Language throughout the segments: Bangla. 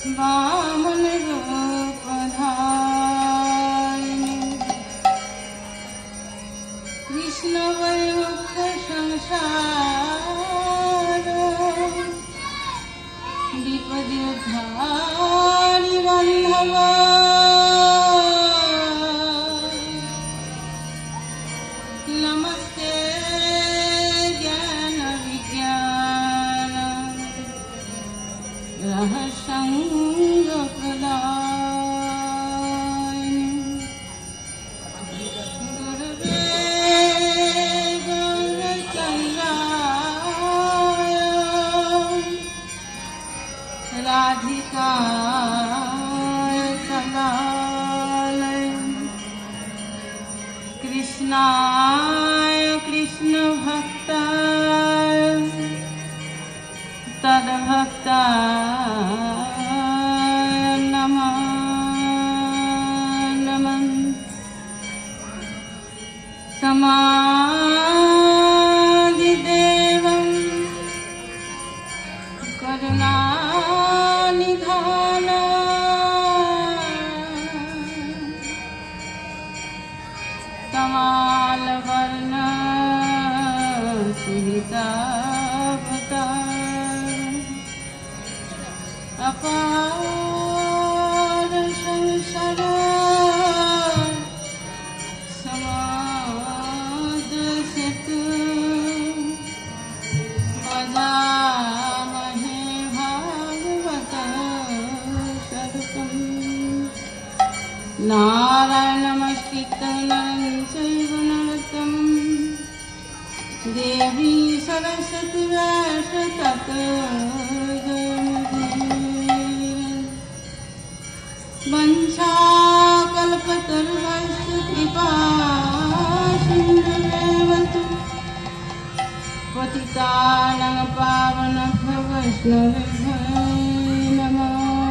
वामन रूप धारिणी कृष्ण वैमुक्त संसार विपदि उद्धारि बंधव नमस्ते ज्ञान विज्ञान रहस्यंग प्रदायिनी गुरुवे गौरचन्द्राय राधिकाय तदालय कृष्णाय कृष्ण भक्ताय तद्भक्ताय नमः नमः समाधिदेवं करुणानिधान कमालवर्ण सुहितावतार अपार संसार समुद्र सेतु वदामहे भागवतं शतकम् नारायणमस्कृत्य नरं चैव नरोत्तमं देवी सरस्वती व्यास ततो वंशाकल्पतरुश्च कृपा सिन्धुरेव तु पतितानां पावनेभ्यो वैष्णवेभ्यो नमो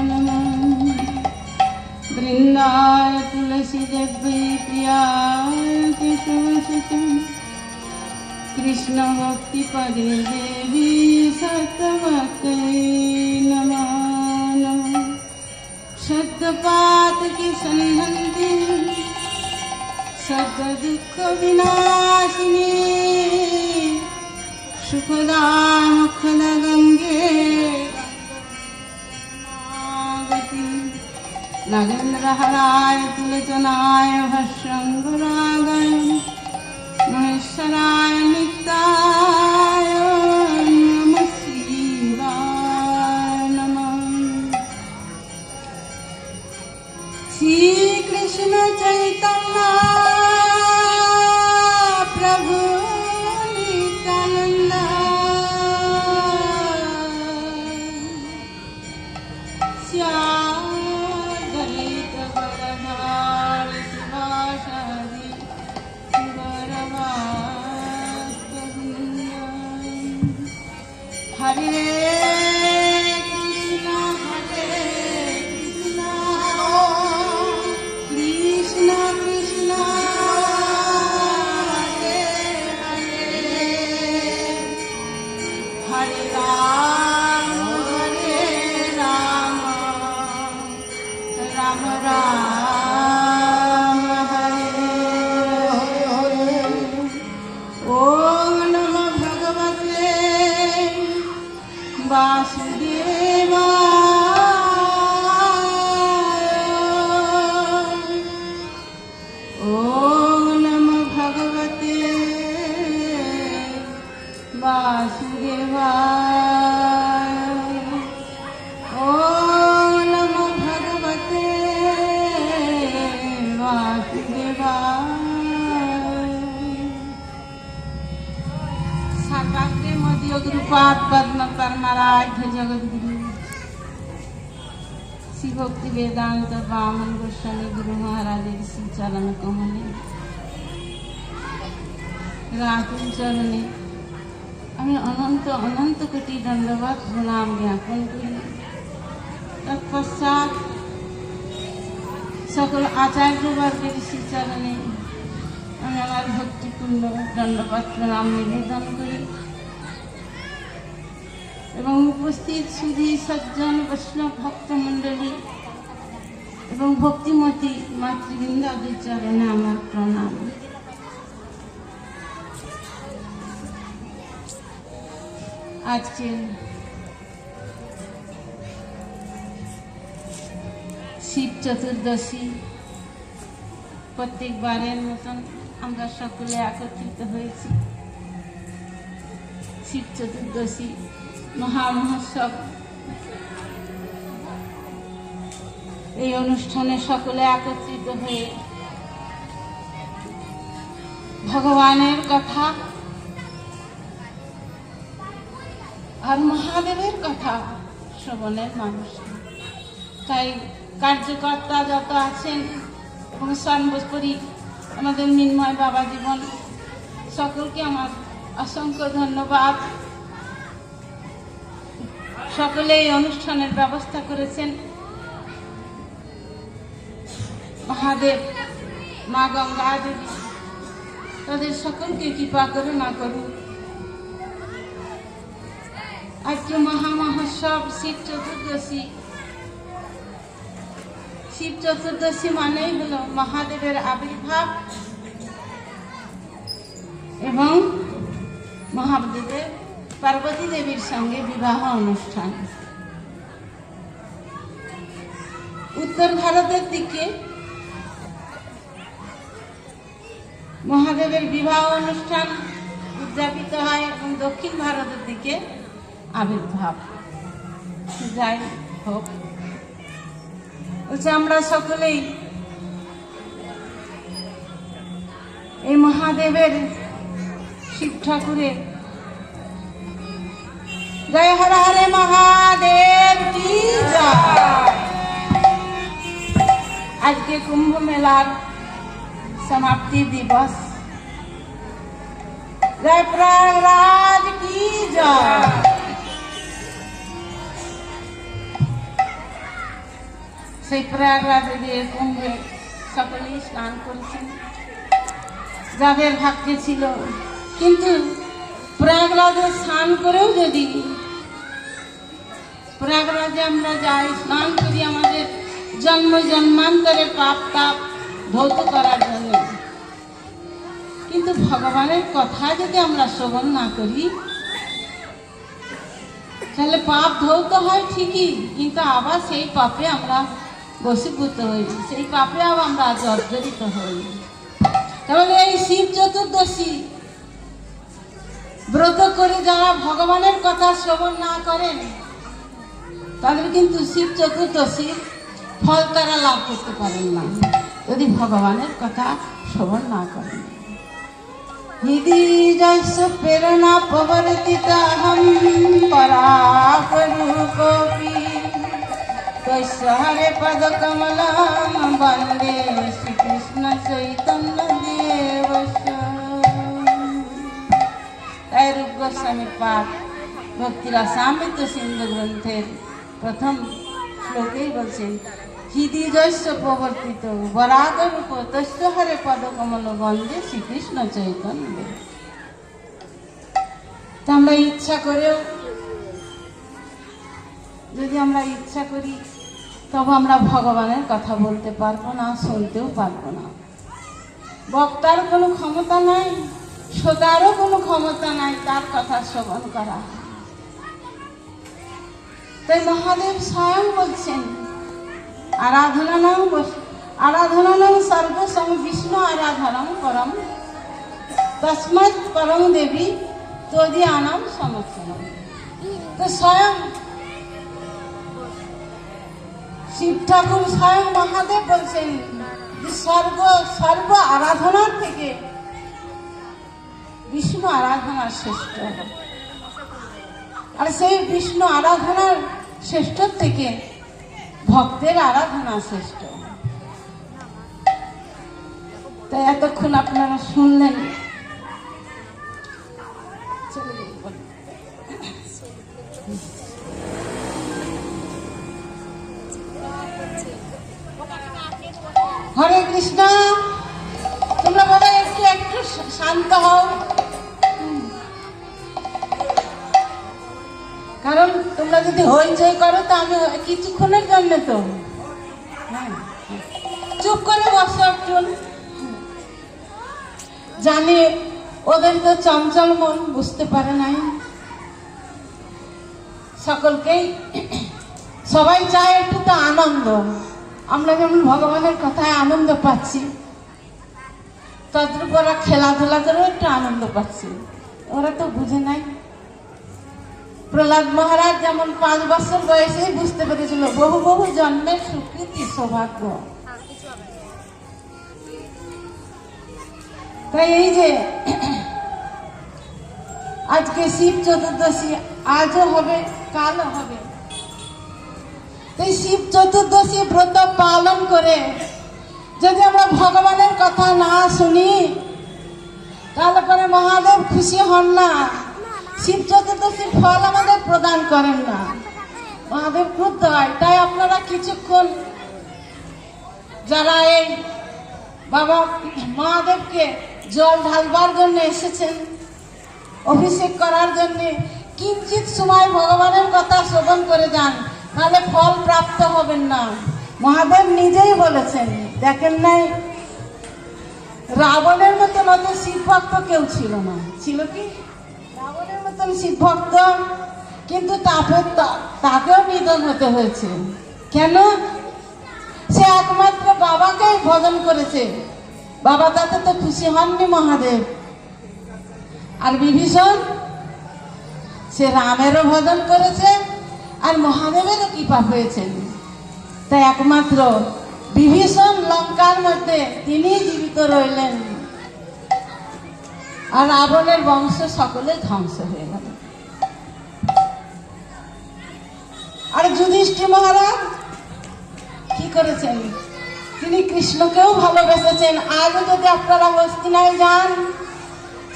नमः वृन्दाय तुलसीदेवी प्रियाय केशवसुतं कृष्ण भक्तिपदे देवी सत्यवते नमो नमः सत्यपात की संहन्ति सत्य दुख विनाशिनी सुखदा मुखदा गंगे नागेन्द्रहराय तुलचनाय भस्यङ्गरागाय महेश्वराय नित्याय नमः शिवाय नमः श्री कृष्ण चैतन्य प्रभु नित्यानंद श्यामदलित गदाधर शिवासादि गौरवास्तवृन्द हरे पद्म परमाराध्य जगद्गुरु श्री भक्ति वेदांत वामन गोस्वामी गुरु महाराज श्री चरण कमले रातुल चरणे আমি অনন্ত অনন্ত কোটি দণ্ডবত প্রণাম জ্ঞাপন করি। তৎপশ্চাৎ সকল আচার্যবর্গের শ্রীচরণে আমি আমার ভক্তিপূর্ণ দণ্ডবত প্রণাম নিবেদন করি। এবং উপস্থিত সুধী সজ্জন বৈষ্ণব ভক্তমণ্ডলী এবং ভক্তিমতী মাতৃবৃন্দাদের চরণে আমার প্রণাম। আজকে শিব চতুর্দশী, প্রত্যেকবারের মতন আমরা সকলে একত্রিত হয়েছি। শিব চতুর্দশী মহামহোৎসব, এই অনুষ্ঠানে সকলে একত্রিত হয়ে ভগবানের কথা আর মহাদেবের কথা শ্রবণের মানুষ। তাই কার্যকর্তা যত আছেন এবং সর্বোপরি আমাদের মিন্ময় বাবা জীবন, সকলকে আমার অসংখ্য ধন্যবাদ। সকলে এই অনুষ্ঠানের ব্যবস্থা করেছেন। মহাদেব, মা গঙ্গা দেবী তাদের সকলকে কৃপা করুণা করুন। আজকে মহামহোৎসব শিব চতুর্দশী। শিব চতুর্দশী মানেই হলো মহাদেবের আবির্ভাব এবং মহাদেবের পার্বতী দেবীর সঙ্গে বিবাহ অনুষ্ঠান। উত্তর ভারতের দিকে মহাদেবের বিবাহ অনুষ্ঠান উদযাপিত হয় এবং দক্ষিণ ভারতের দিকে আবির্ভাব। যাই হোক, আমরা সকলেই এই মহাদেবের শিব ঠাকুরের জয় হর হরে মহাদেব কি জয়। আজকে কুম্ভ মেলার সমাপ্তি দিবস। জয় প্রয়াগরাজ কি জয়। সেই প্রয়াগরাজে যে কুম্ভে সকলেই স্নান করেছেন, যাদের ভাগ্যে ছিল। কিন্তু প্রয়াগরাজে স্নান করেও যদি প্রয়াগরাজে আমরা যাই, স্নান করি আমাদের জন্ম জন্মান্তরের পাপ তাপ ধৌত করার জন্য, কিন্তু ভগবানের কথা যদি আমরা শ্রবণ না করি তাহলে পাপ ধৌত হয় ঠিকই, কিন্তু আবার সেই পাপে আমরা বশীভূত হই, সেই পাপে আবার আমরা জর্জরিত হই। তাহলে এই শিব চতুর্দশী ব্রত করে যারা ভগবানের কথা শ্রবণ না করেন তাদের কিন্তু শিব চতুর্দশীর ফল তারা লাভ করতে পারেন না, যদি ভগবানের কথা শ্রবণ না করেন। হৃদি জৈস প্রেরণা প্রবর্তিতাহম পরাপরূপী তৈস হরে পদ কমলম বন্দে শ্রীকৃষ্ণ চৈতন্য দেবস্য। তাই রূপ গোস্বামী পাঠ ভক্তিরসামৃত সিন্ধু গ্রন্থের প্রথম শ্লোকেই বলছেন, হৃদি জৈস প্রবর্তিত বরাগ রূপ তৈস হরে পদ কমল বন্দে শ্রীকৃষ্ণ চৈতন্য। তা আমরা ইচ্ছা করেও, যদি আমরা ইচ্ছা করি তবে আমরা ভগবানের কথা বলতে পারবো না, শুনতেও পারবো না। বক্তার কোনো ক্ষমতা নাই, শ্রোতারও কোনো ক্ষমতা নাই তার কথা শ্রবণ করা। তাই মহাদেব স্বয়ং বলছেন, আরাধনানং সর্বসম বিষ্ণু আরাধনং পরম তস্মাৎ পরম দেবী তদীয়ানাম সমর্থনম। তো স্বয়ং শিব ঠাকুর, স্বয়ং মহাদেব বলছেন যে সর্ব আরাধনার থেকে বিষ্ণু আরাধনা শ্রেষ্ঠ। আর সেই বিষ্ণু আরাধনার শ্রেষ্ঠ থেকে ভক্তের আরাধনা শ্রেষ্ঠ। তাই এতক্ষণ আপনারা শুনলেন। হরে কৃষ্ণ। তোমরা বাবা একটু একটু শান্ত হও। কারণ তোমরা যদি হইচই করো তো আমি কিছুক্ষণের জন্য তো হ্যাঁ, চুপ করে বসো একটু। জানি ওদের তো চঞ্চল মন বুঝতে পারে নাই। সকলকেই সবাই চায় একটু তো আনন্দ। আমরা যেমন ভগবানের কথায় আনন্দ পাচ্ছি, তদ্রুপ ওরা খেলাধুলা করেও একটু আনন্দ পাচ্ছি। ওরা তো বুঝে নাই। প্রহ্লাদ মহারাজ যেমন 5 বছর বয়সেই বুঝতে পেরেছিল বহু বহু জন্মের স্বীকৃতি সৌভাগ্য। তাই এই যে আজকে শিব চতুর্দশী, আজও হবে কালও হবে। এই শিব চতুর্দশী ব্রত পালন করে যদি আমরা ভগবানের কথা না শুনি তাহলে পরে মহাদেব খুশি হন না। শিব চতুর্দশীর ফল আমাদের প্রদান করেন না, মহাদেব ক্রুদ্ধ হয়। তাই আপনারা কিছুক্ষণ যারা এই বাবা মহাদেবকে জল ঢালবার জন্য এসেছেন, অভিষেক করার জন্য, কিঞ্চিত সময় ভগবানের কথা শ্রবণ করে যান, তাহলে ফল প্রাপ্ত হবেন না। মহাদেব নিজেই বলেছেন, দেখেন নাই রাবণের মতন অত শিব ভক্ত কেউ ছিল না। ছিল কি রাবণের মতন শিব ভক্ত? কিন্তু তাকেও নিধন হতে হয়েছে। কেন? সে একমাত্র বাবাকেই ভজন করেছে। বাবা তাতে তো খুশি হননি মহাদেব। আর বিভীষণ সে রামেরও ভজন করেছে আর মহাদেবেরও কৃপা হয়েছে। তাই একমাত্র বিভীষণ লঙ্কার মধ্যে তিনি জীবিত রইলেন, আর রাবণের বংশ সকলে ধ্বংস হয়ে গেল। আর যুধিষ্ঠির মহারাজ কি করেছেন? তিনি কৃষ্ণকেও ভালোবেসেছেন। আজও যদি আপনারা হস্তিনায় যান,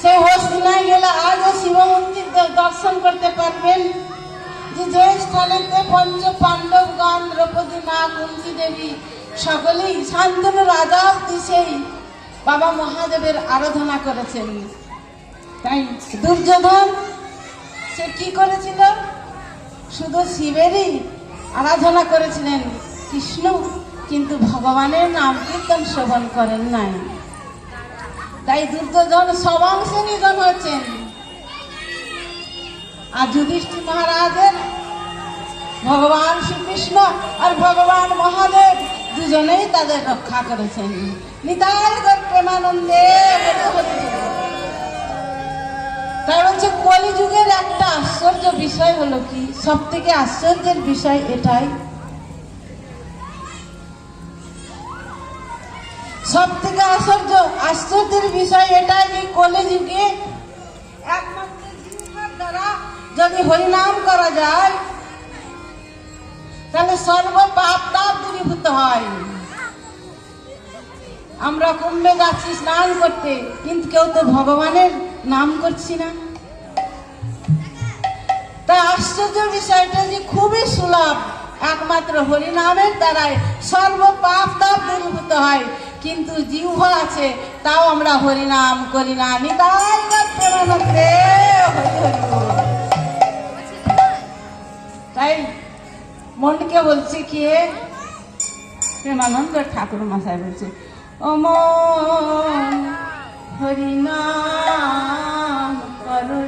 সেই হস্তিনায় গেলে আজও শিব মন্দির দর্শন করতে পারবেন। যে স্থানেতে পঞ্চ পাণ্ডবগণ, দ্রৌপদী মা, কুন্তী দেবী সকলেই শান্তনু রাজা দিশেই বাবা মহাদেবের আরাধনা করেছেন। তাই দুর্যোধন সে কি করেছিল? শুধু শিবেরই আরাধনা করেছিলেন, কৃষ্ণ কিন্তু ভগবানের নাম কীর্তন শ্রবণ করেন নাই। তাই দুর্যোধন সবাংশে নিধন হয়েছেন। আর যুধিষ্ঠির মহারাজের ভগবান শ্রীকৃষ্ণ আর ভগবান মহাদেব দুজনেই তাদের রক্ষা করেছেন। নিতাই গৌর প্রেমানন্দে। তাই বলছে কলিযুগের একটা আশ্চর্য বিষয় হলো কি, সব থেকে আশ্চর্যের বিষয় এটাই, সব থেকে আশ্চর্যের বিষয় এটাই যে কলিযুগে একমাত্র জিহ্বার দ্বারা যদি হরিনাম করা যায় তাহলে সর্ব পাপ তাপ দূরীভূত হয়। আমরা কুম্ভে যাচ্ছি স্নান করতে, কিন্তু কেউ তো ভগবানের নাম করছি না। তাই আশ্চর্য বিষয়টা যে খুবই সুলভ, একমাত্র হরিনামের দ্বারাই সর্ব পাপ তাপ দূরীভূত হয়। কিন্তু জিহ্বা আছে, তাও আমরা হরিনাম করি না। নিতাই গৌর প্রেমানন্দে হরি হরি বল। তাই মনকে বলছে কি, প্রেমানন্দ ঠাকুর মশাই বলছে, ও মন হরিনাম করো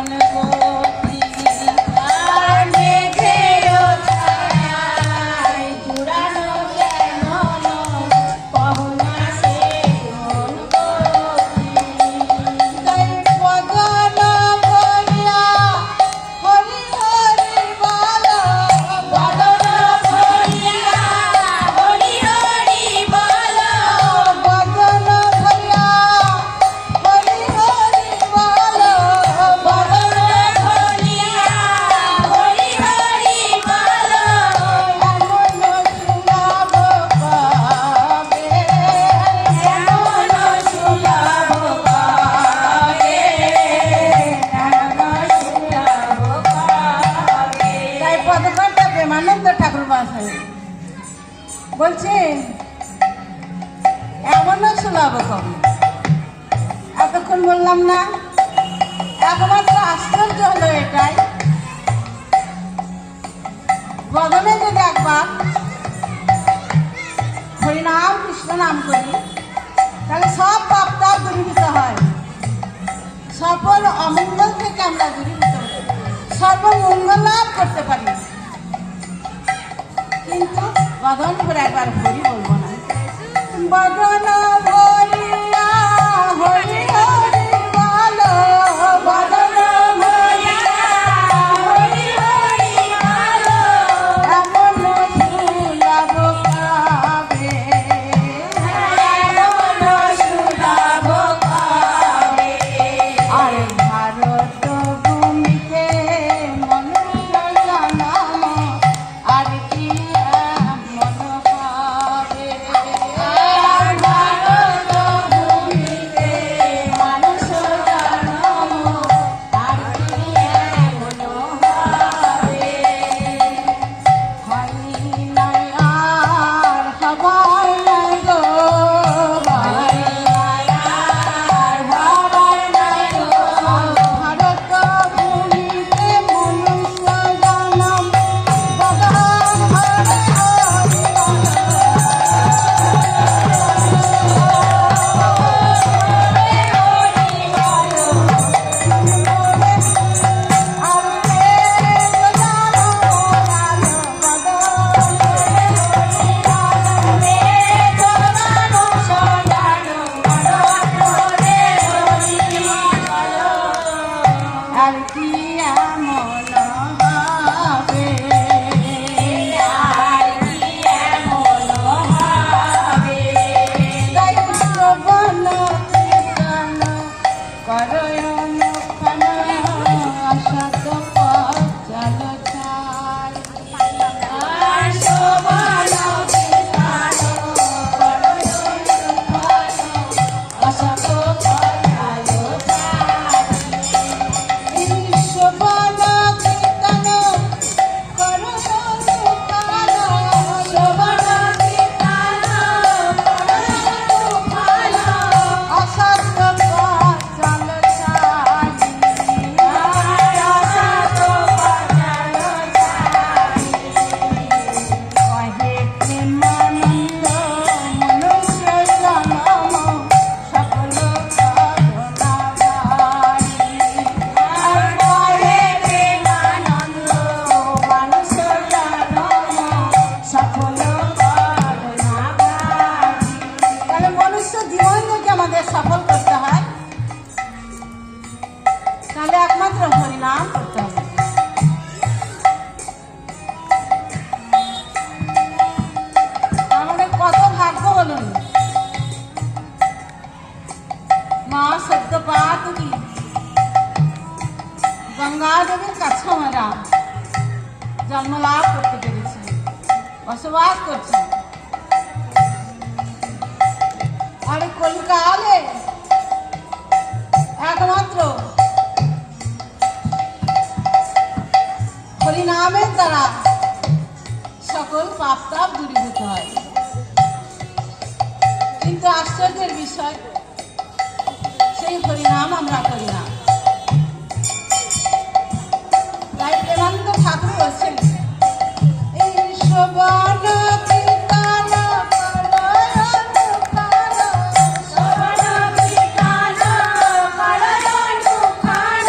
করছি আর মেঘেরও ছায়ায় জুড়ানো কেন কহনা সে মন করছি তাই বদন ভরিয়া হরি হরি বলো বদন ভরিয়া হরি হরি বলো বদন ভরিয়া হরি হরি বলো বদন ভরিয়া হরি হরি বলো এমন সুলভ পাবে এমন সুলভ পাবে তাই পদকর্তা প্রেমানন্দ ঠাকুর মহাশয় বলছে এমনও সুলভ কবে এতক্ষণ বললাম না একমাত্র আশ্চর্য হলো এটাই বদনে যদি একবার হরিনাম কৃষ্ণ নাম করি তাহলে সব পাপ তাপ দূরীভূত হয় সকল অমঙ্গল থেকে আমরা দূরীভূত হই সর্বমঙ্গল লাভ করতে পারি কিন্তু বদন করে একবার হরি বলবো না বদন ভরিয়া হরি হরি বলো বদন ভরিয়া হরি হরি বলো এমন সুলভ পাবে এমন সুলভ পাবে আর ভারত ভূমিতে মনুষ্য জন্ম আর কি মন পাবে আর ভারত ভূমিতে মনুষ্য জন্ম আর কি মন পাবে হয় নাই আর হবার নাই গো হয় নাই আর হবার নাই গো ভারত ভূমিতে মনুষ্য জন্ম বদন হরি হরি আর কি এমন হবে আর কি এমন হবে তাই শ্রবণ কীর্তন করয়ন খান অসত পচল চাল আর শ্রবণ কীর্তন করয়ন খান অসত পচল চাল শোভন কীর্তন করয়ন খান শোভন কীর্তন করয়ন খান অসত পচল চালি অসত পচল চালি কহে প্রেমানন্দ মনুষ্য জন্ম সকল সাধনা বাড়ি আর কহে প্রেমানন্দ মনুষ্য জন্ম সকল সাধনা বাড়ি তাহলে মনুষ্য জীবন যদি আমাদের সফল করতে হয় তাহলে একমাত্র হরিনাম করতে হবে আমাদের কত ভাগ্য বলুন মা সদ্য পাতুকি গঙ্গা দেবীর কাছে আমরা জন্মলাভ করতে পেরেছি বসবাস করছি আর কলিকালে একমাত্র হরিনামের দ্বারা সকল পাপ তাপ দূরীভূত হয় কিন্তু আশ্চর্যের বিষয় সেই হরিনাম আমরা করি না তাই প্রেমানন্দ ঠাকুর বলছেন এই শোভন কীর্তন করয়ন খান শোভন কীর্তন করয়ন খান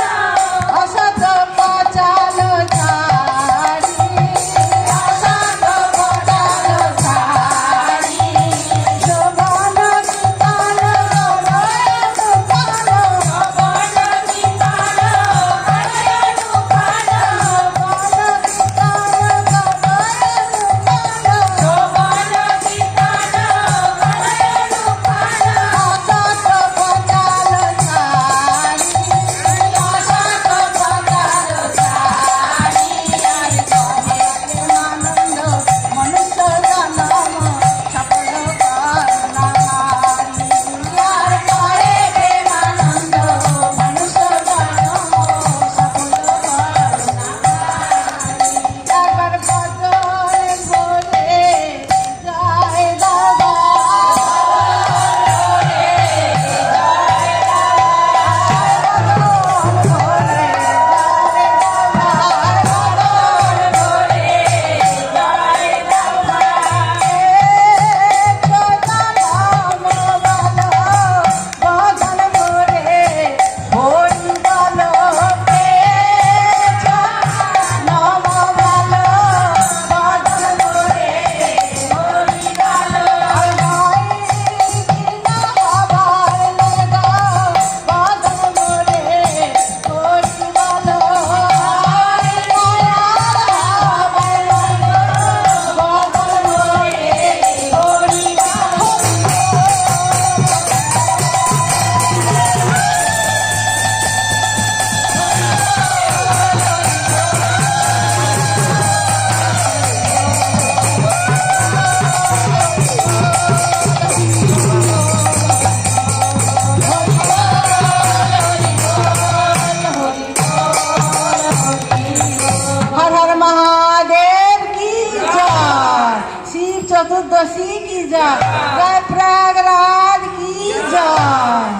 চতুর্দশী কি জয়, জয় প্রয়াগরাজ কি জয়।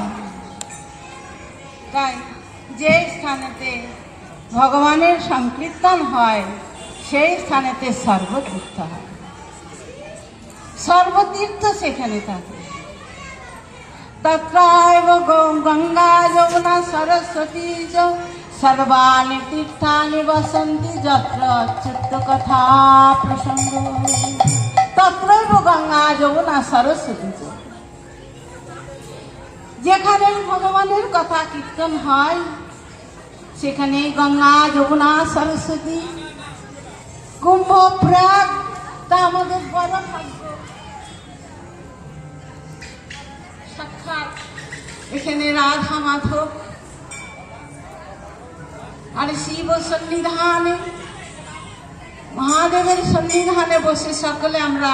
তাই যে স্থানেতে ভগবানের সংকীর্তন হয় সেই স্থানেতে সর্বতীর্থ হয়, সর্বতীর্থ সেখানে থাকে। তত্রায়ব গঙ্গা যমুনা সরস্বতী চ সর্বাণি তীর্থানি বসন্তি যত্র অচ্যুত কথা প্রসঙ্গ। তত্রৈব গঙ্গা যমুনা সরস্বতী চ, যেখানে ভগবানের কথা কীর্তন হয় সেখানে গঙ্গা যমুনা সরস্বতী কুম্ভ প্রয়াগ, তা আমাদের বড় ভাগ্য। সাক্ষাৎ এখানে রাধা মাধব আর শিব সন্নিধানে, মহাদেবের সন্নিধানে বসে সকলে আমরা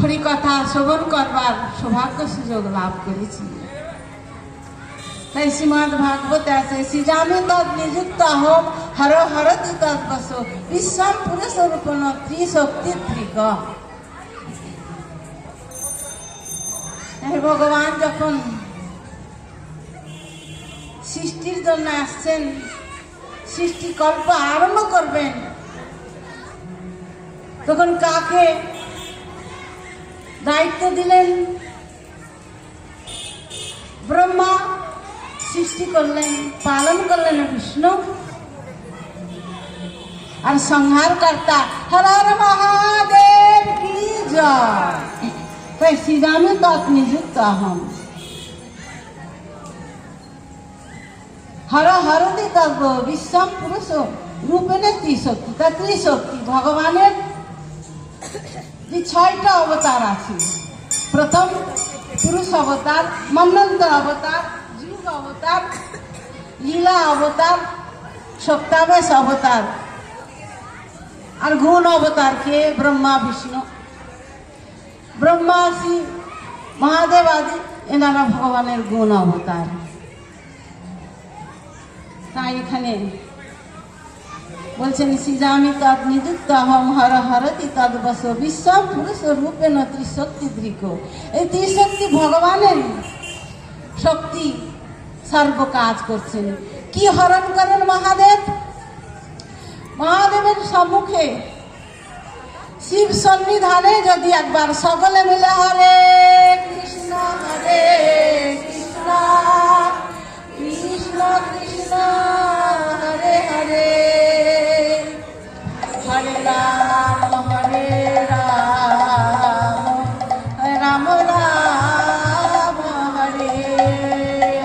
হরিকথা শ্রবণ করবার সৌভাগ্য সুযোগ লাভ করেছি। তাই শ্রীমদ ভাগবতে আছে, সৃজামি তদ নিযুক্ত হোম হর হরতি তদ বস বিশ্বম পুরুষ রূপণ ত্রিশক্তি ত্রিক। ভগবান যখন সৃষ্টির জন্য আসছেন, সৃষ্টিকল্প আরম্ভ করবেন, তখন কাকে দায়িত্ব দিলেন? ব্রহ্মা সৃষ্টি করলেন, পালন করলেন বিষ্ণু, আর সংহারকর্তা হর হর মহাদেব কি জয়। তাই শ্রীরামে তৎ নিযুক্ত হম হর হরতি তব বিশ্বম পুরুষ রূপেণে ত্রিশক্তি। তা ত্রিশক্তি ভগবানের যে 6টা অবতার আছে, প্রথম পুরুষ অবতার, মন্বন্তর অবতার, যুগ অবতার, লীলা অবতার, সপ্তাবেশ অবতার, আর গুণ অবতার কে? ব্রহ্মা বিষ্ণু, ব্রহ্মা শিব মহাদেব আদি এনারা ভগবানের গুণ অবতার। তাই এখানে বলছেন সৃজামি তদ নিযুক্ত হম হর হরতি তদ বস বিশ্বম পুরুষ রূপেণ ত্রিশক্তি দৃক। এই ত্রিশক্তি ভগবানের শক্তি সর্ব কাজ করছেন। কি হরণ করেন মহাদেব? মহাদেবের সম্মুখে শিব সন্নিধানে যদি একবার সকলে মিলে হরে কৃষ্ণ কৃষ্ণ কৃষ্ণ হরে হরে, হরে রাম রাম রাম হরে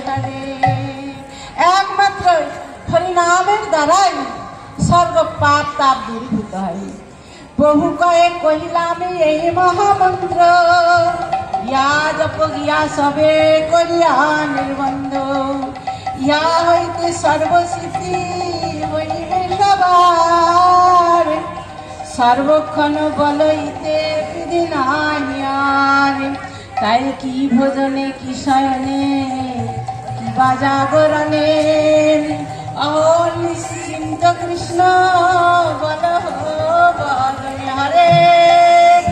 হরে, একমাত্র হরিনামের দ্বারাই সর্ব পাপ তাপ দূরীভূত হয়। প্রভু কয়ে কহিলাম এই মহামন্ত্র, ইয়া জপ গিয়া সবে করিয়া নির্বন্ধ, ইয়া হইতে সর্বসিদ্ধি হইবে সবার, সর্বক্ষণ বলইতে বিধি নাহিয়ার। তাই কি ভোজনে কি শয়নে কি বা জাগরণে, অহো নিশ্চিন্ত কৃষ্ণ বল বলে হরে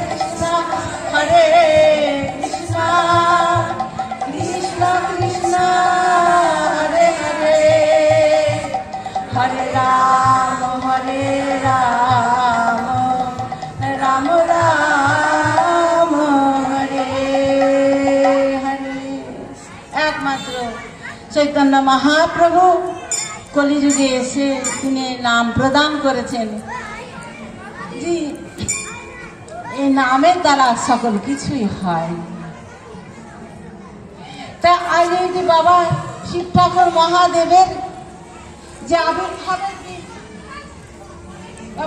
কৃষ্ণ কৃষ্ণ কৃষ্ণ হরে হরে, হরে রাম রাম রাম হরে হরে। একমাত্র চৈতন্য মহাপ্রভু কলিযুগে এসে তিনি নাম প্রদান করেছেন। জি, এই নামের দ্বারা সকল কিছুই হয়। তা আজ এই যে বাবা শিব ঠাকুর মহাদেবের যে আবির্ভাবের দিন,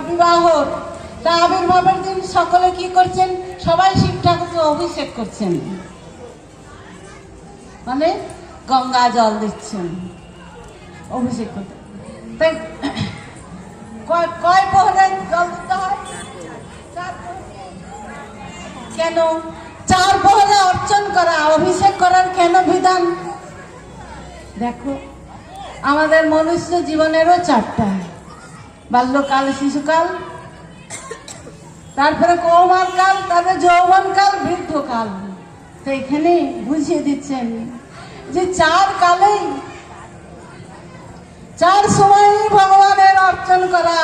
বিবাহর, তা আবির্ভাবের দিন সকলে কি করছেন? সবাই শিব ঠাকুরকে অভিষেক করছেন, মানে গঙ্গা জল দিচ্ছেন অভিষেক করতে। তাই কয় প্রহরে জল দিতে হয়? কেন 4 প্রহরে অর্চন করা, অভিষেক করার কেন বিধান? দেখো, আমাদের মনুষ্য জীবনেরও 4টা, বাল্যকাল, শিশুকাল, তারপরে কৌমারকাল, তারপরে যৌবনকাল, বৃদ্ধকাল। তো এখানে বুঝিয়ে দিচ্ছেন যে চার কালেই, চার সময়ই ভগবানের অর্চন করা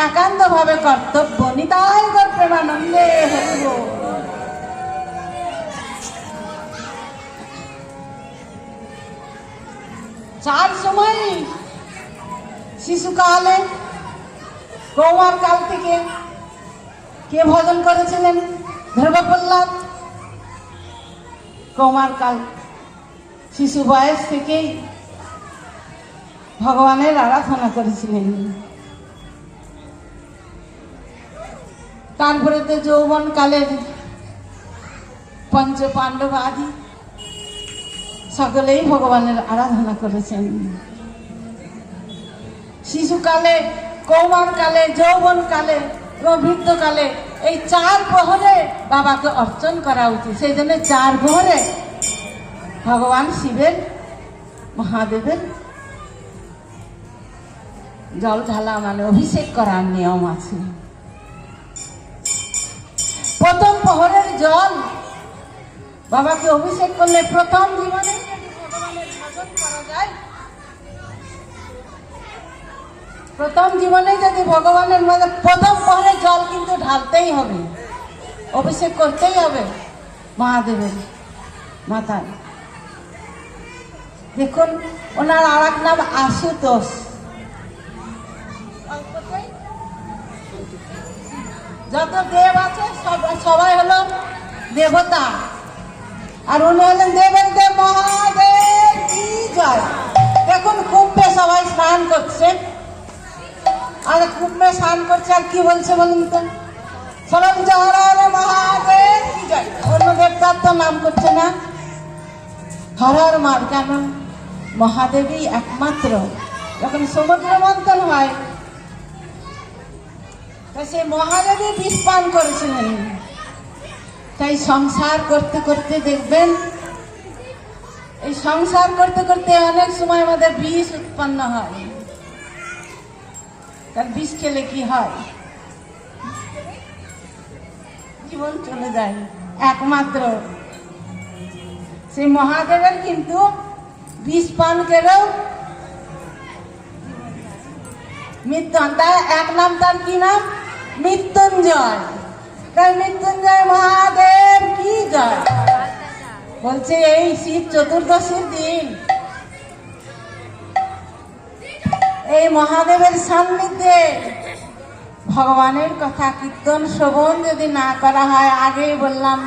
একান্ত ভাবে কর্তব্য। নিতাই গৌর প্রেমানন্দে হরি বল। চার সময় শিশুকালে, কৌমার কাল থেকে কে ভজন করেছিলেন? ধ্রুব প্রহ্লাদ। কৌমার কাল, শিশু বয়স থেকেই ভগবানের আরাধনা করেছিলেন। তারপরে তো যৌবন কালের পঞ্চ পাণ্ডব আদি সকলেই ভগবানের আরাধনা করেছেন। শিশুকালে, কৌমার কালে, যৌবন কালে এবং বৃদ্ধকালে এই চার প্রহরে বাবাকে অর্চন করা উচিত। সেই জন্য চার প্রহরে ভগবান শিবের, মহাদেবের জল ঢালা মানে অভিষেক করার নিয়ম আছে। প্রথম প্রহরের জল বাবাকে অভিষেক করলে প্রথম জীবনে ভগবানের ভজন করা যায়, প্রথম জীবনে যদি ভগবানের মধ্যে প্রথম প্রহরের জল কিন্তু ঢালতেই হবে, অভিষেক করতেই হবে মহাদেবের মাথায়। দেখুন ওনার আর এক নাম আশুতোষ। যত দেব আছে সবাই হলো দেবতা, আর উনি হলেন দেবের দেব মহাদেব কি জয়। দেখুন কুম্ভে সবাই স্নান করছে, আর কুম্ভে স্নান করছে আর কি বলছে বলুন তো? সবাই জয় মহাদেব কি জয়। অন্য দেবতার তো নাম করছে না। হর হর মার, কেন? মহাদেবই একমাত্র। যখন সমুদ্র মন্থন হয় তা সেই মহাদেবী বিষ পান করেছিলেন। তাই সংসার করতে করতে দেখবেন, এই সংসার করতে করতে অনেক সময় আমাদের বিষ উৎপন্ন হয়। তার বিষ খেলে কি হয়? জীবন চলে যায়। একমাত্র সেই মহাদেবের কিন্তু বিষ পান করেও মৃত্যু। তাই এক নাম, তার কি নাম? মৃত্যুঞ্জয়। তাই মৃত্যুঞ্জয় মহাদেব কি জয়। বলছে এই শিব চতুর্দশীর দিন এই মহাদেবের সান্নিধ্যে ভগবানের কথা কীর্তন শ্রবণ যদি না করা হয়, আগেই বললাম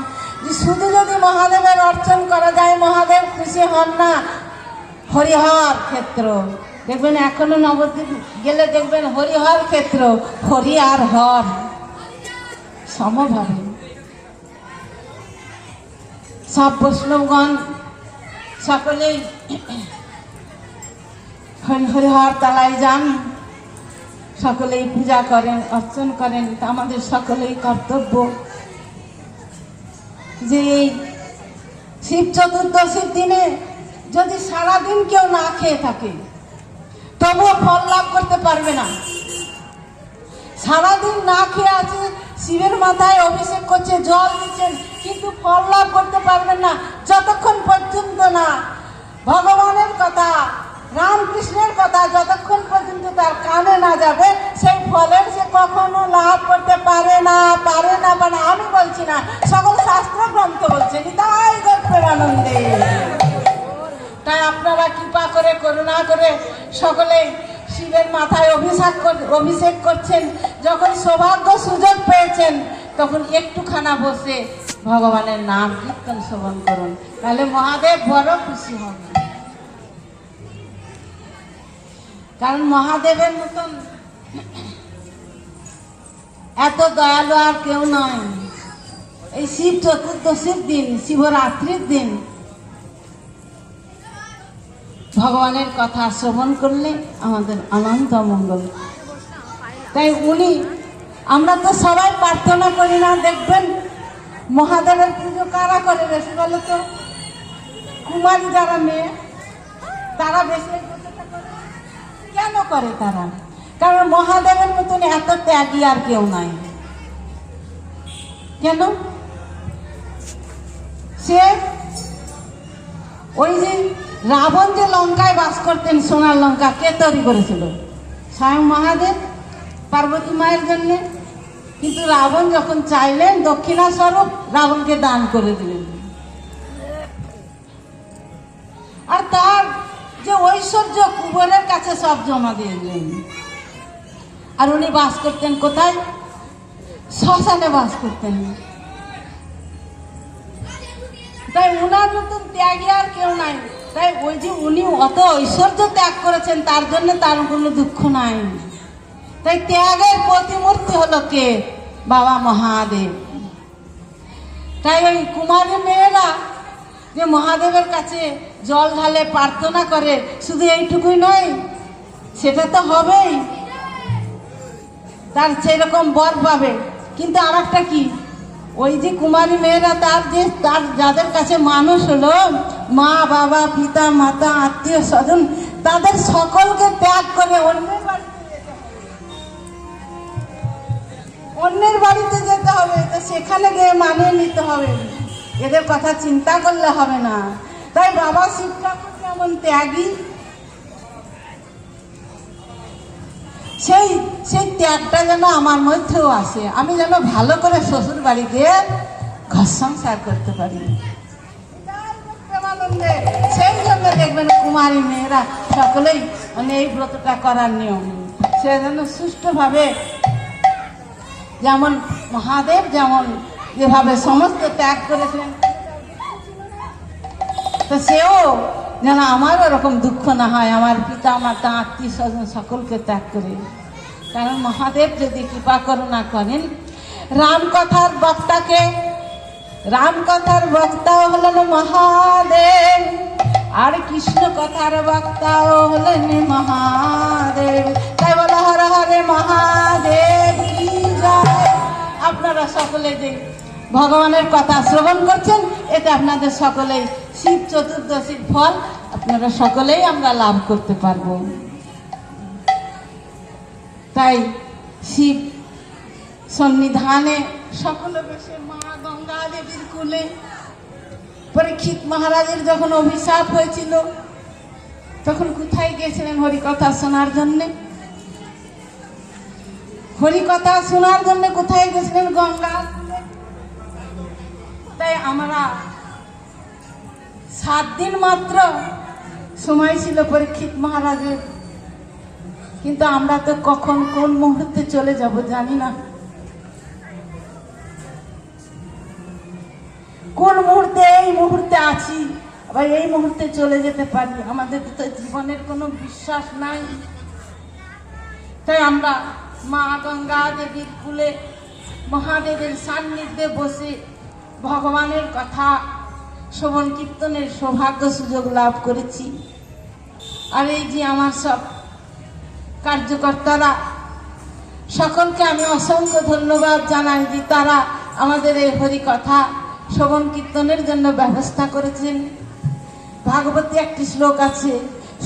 যে শুধু যদি মহাদেবের অর্চন করা যায়, মহাদেব খুশি হন না। হরিহর ক্ষেত্র দেখবেন, এখনো নবদ্বীপ গেলে দেখবেন হরিহর ক্ষেত্র, হরি আর হর সমভাবে। সব বৈষ্ণবগণ সকলেই হরিহর তালায় যান, সকলেই পূজা করেন, অর্চন করেন। তা আমাদের সকলেই কর্তব্য যে এই শিব চতুর্দশীর দিনে যদি সারাদিন কেউ না খেয়ে থাকে তবুও ফল লাভ করতে পারবে না। সারাদিন না খেয়ে আছে, শিবের মাথায় অভিষেক করছে, জল দিচ্ছেন, কিন্তু ফল লাভ করতে পারবেন না যতক্ষণ পর্যন্ত না ভগবানের কথা, রামকৃষ্ণের কথা যতক্ষণ পর্যন্ত তার কানে না যাবে, সেই ফলের সে কখনো লাভ করতে পারে না, পারে না। মানে আমি বলছি না, সকল শাস্ত্র গ্রন্থ বলছে। নিতাই গৌর প্রেমানন্দে। তাই আপনারা কৃপা করে, করুণা করে সকলে শিবের মাথায় অভিষেক করছেন। যখন সৌভাগ্য সুযোগ পেয়েছেন তখন একটুখানা বসে ভগবানের নাম কীর্তন শ্রবণ করুন, তাহলে মহাদেব বড় খুশি হবে। কারণ মহাদেবের মতন এত দয়ালু আর কেউ নয়। এই শিব চতুর্দশীর দিন, শিবরাত্রির দিন ভগবানের কথা শ্রবণ করলে আমাদের অনন্ত মঙ্গল। তাই উনি, আমরা তো সবাই প্রার্থনা করি না। দেখবেন মহাদেবের পুজো কারা করে বেশি বলো তো? কুমারী যারা মেয়ে, তারা বেশি কেন করে? তারা কারণ মহাদেবের মতন এত ত্যাগী আর কেউ নাই। কেন? সে ওই যে রাবণ যে লঙ্কায় বাস করতেন, সোনার লঙ্কা, কে তৈরি করেছিল? স্বয়ং মহাদেব পার্বতী মায়ের জন্য। কিন্তু রাবণ যখন চাইলেন দক্ষিণা স্বরূপ, রাবণকে দান করে দিলেন। আর তার যে ঐশ্বর্য কুবেরের কাছে সব জমা দিয়ে দিলেন। আর উনি বাস করতেন কোথায়? শ্মশানে বাস করতেন। তাই উনার মতন ত্যাগী আর কেউ নাই। তাই ওই যে উনি অত ঐশ্বর্য ত্যাগ করেছেন, তার জন্য তার কোনো দুঃখ নাই। তাই ত্যাগের প্রতিমূর্তি হলো কে? বাবা মহাদেব। তাই ওই কুমারী মেয়েরা যে মহাদেবের কাছে জল ঢালে, প্রার্থনা করে, শুধু এইটুকুই নয়, সেটা তো হবেই, তার সেরকম বর পাবে। কিন্তু আর একটা কি, ওই যে কুমারী মেয়েরা তার যাদের কাছে মানুষ হলো, মা বাবা পিতা মাতা আত্মীয় স্বজন, তাদের সকলকে ত্যাগ করে অন্যের বাড়িতে যেতে হবে। তো সেখানে গিয়ে মানিয়ে নিতে হবে, এদের কথা চিন্তা করলে হবে না। তাই বাবা শিব ঠাকুর যেমন ত্যাগী, সেই ত্যাগটা যেন আমার মধ্যেও আসে। আমি যেন ভালো করে শ্বশুর বাড়ি গিয়ে ঘর সংসার করতে পারি। সেই জন্য দেখবেন কুমারী মেয়েরা সকলেই মানে এই ব্রতটা করার নিয়ম, সে যেন সুষ্ঠুভাবে, যেমন মহাদেব যেমন যেভাবে সমস্ত ত্যাগ করেছিলেন, তো সেও যেন আমার ওরকম দুঃখ না হয়, আমার পিতা মাতা আত্মীয় স্বজন সকলকে ত্যাগ করে। কারণ মহাদেব যদি কৃপা করুণা করেন, রামকথার বক্তাও হলেন মহাদেব, আর কৃষ্ণ কথার বক্তাও হলেন মহাদেব। তাই বলা হর হরে মহাদেব কি জয়। আপনারা সকলে যে ভগবানের কথা শ্রবণ করছেন, এতে আপনাদের সকলেই শিব চতুর্দশীর ফল আপনারা সকলেই আমরা লাভ করতে পারব। তাই শিব সন্নিধানে সকলে বসে মা গঙ্গা দেবীর কুলে, পরীক্ষিত মহারাজের যখন অভিশাপ হয়েছিল, তখন কোথায় গিয়েছিলেন হরিকথা শোনার জন্যে? হরিকথা শোনার জন্য কোথায় গেছিলেন? গঙ্গা। তাই আমরা 7 দিন মাত্র সময় ছিল পরীক্ষিত মহারাজের, কিন্তু আমরা তো কখন কোন মুহূর্তে চলে যাব জানি না। কোন মুহূর্তে, এই মুহূর্তে আছি, আবার এই মুহূর্তে চলে যেতে পারি। আমাদের তো জীবনের কোনো বিশ্বাস নাই। তাই আমরা মা গঙ্গা দেবীর কুলে মহাদেবের সান্নিধ্যে বসে ভগবানের কথা শ্রবণ কীর্তনের সৌভাগ্য সুযোগ লাভ করেছি। আর এই যে আমার সব কার্যকর্তারা, সকলকে আমি অসংখ্য ধন্যবাদ জানাই যে তারা আমাদের এই হরিকথা শ্রবণ কীর্তনের জন্য ব্যবস্থা করেছেন। ভাগবতী একটি শ্লোক আছে,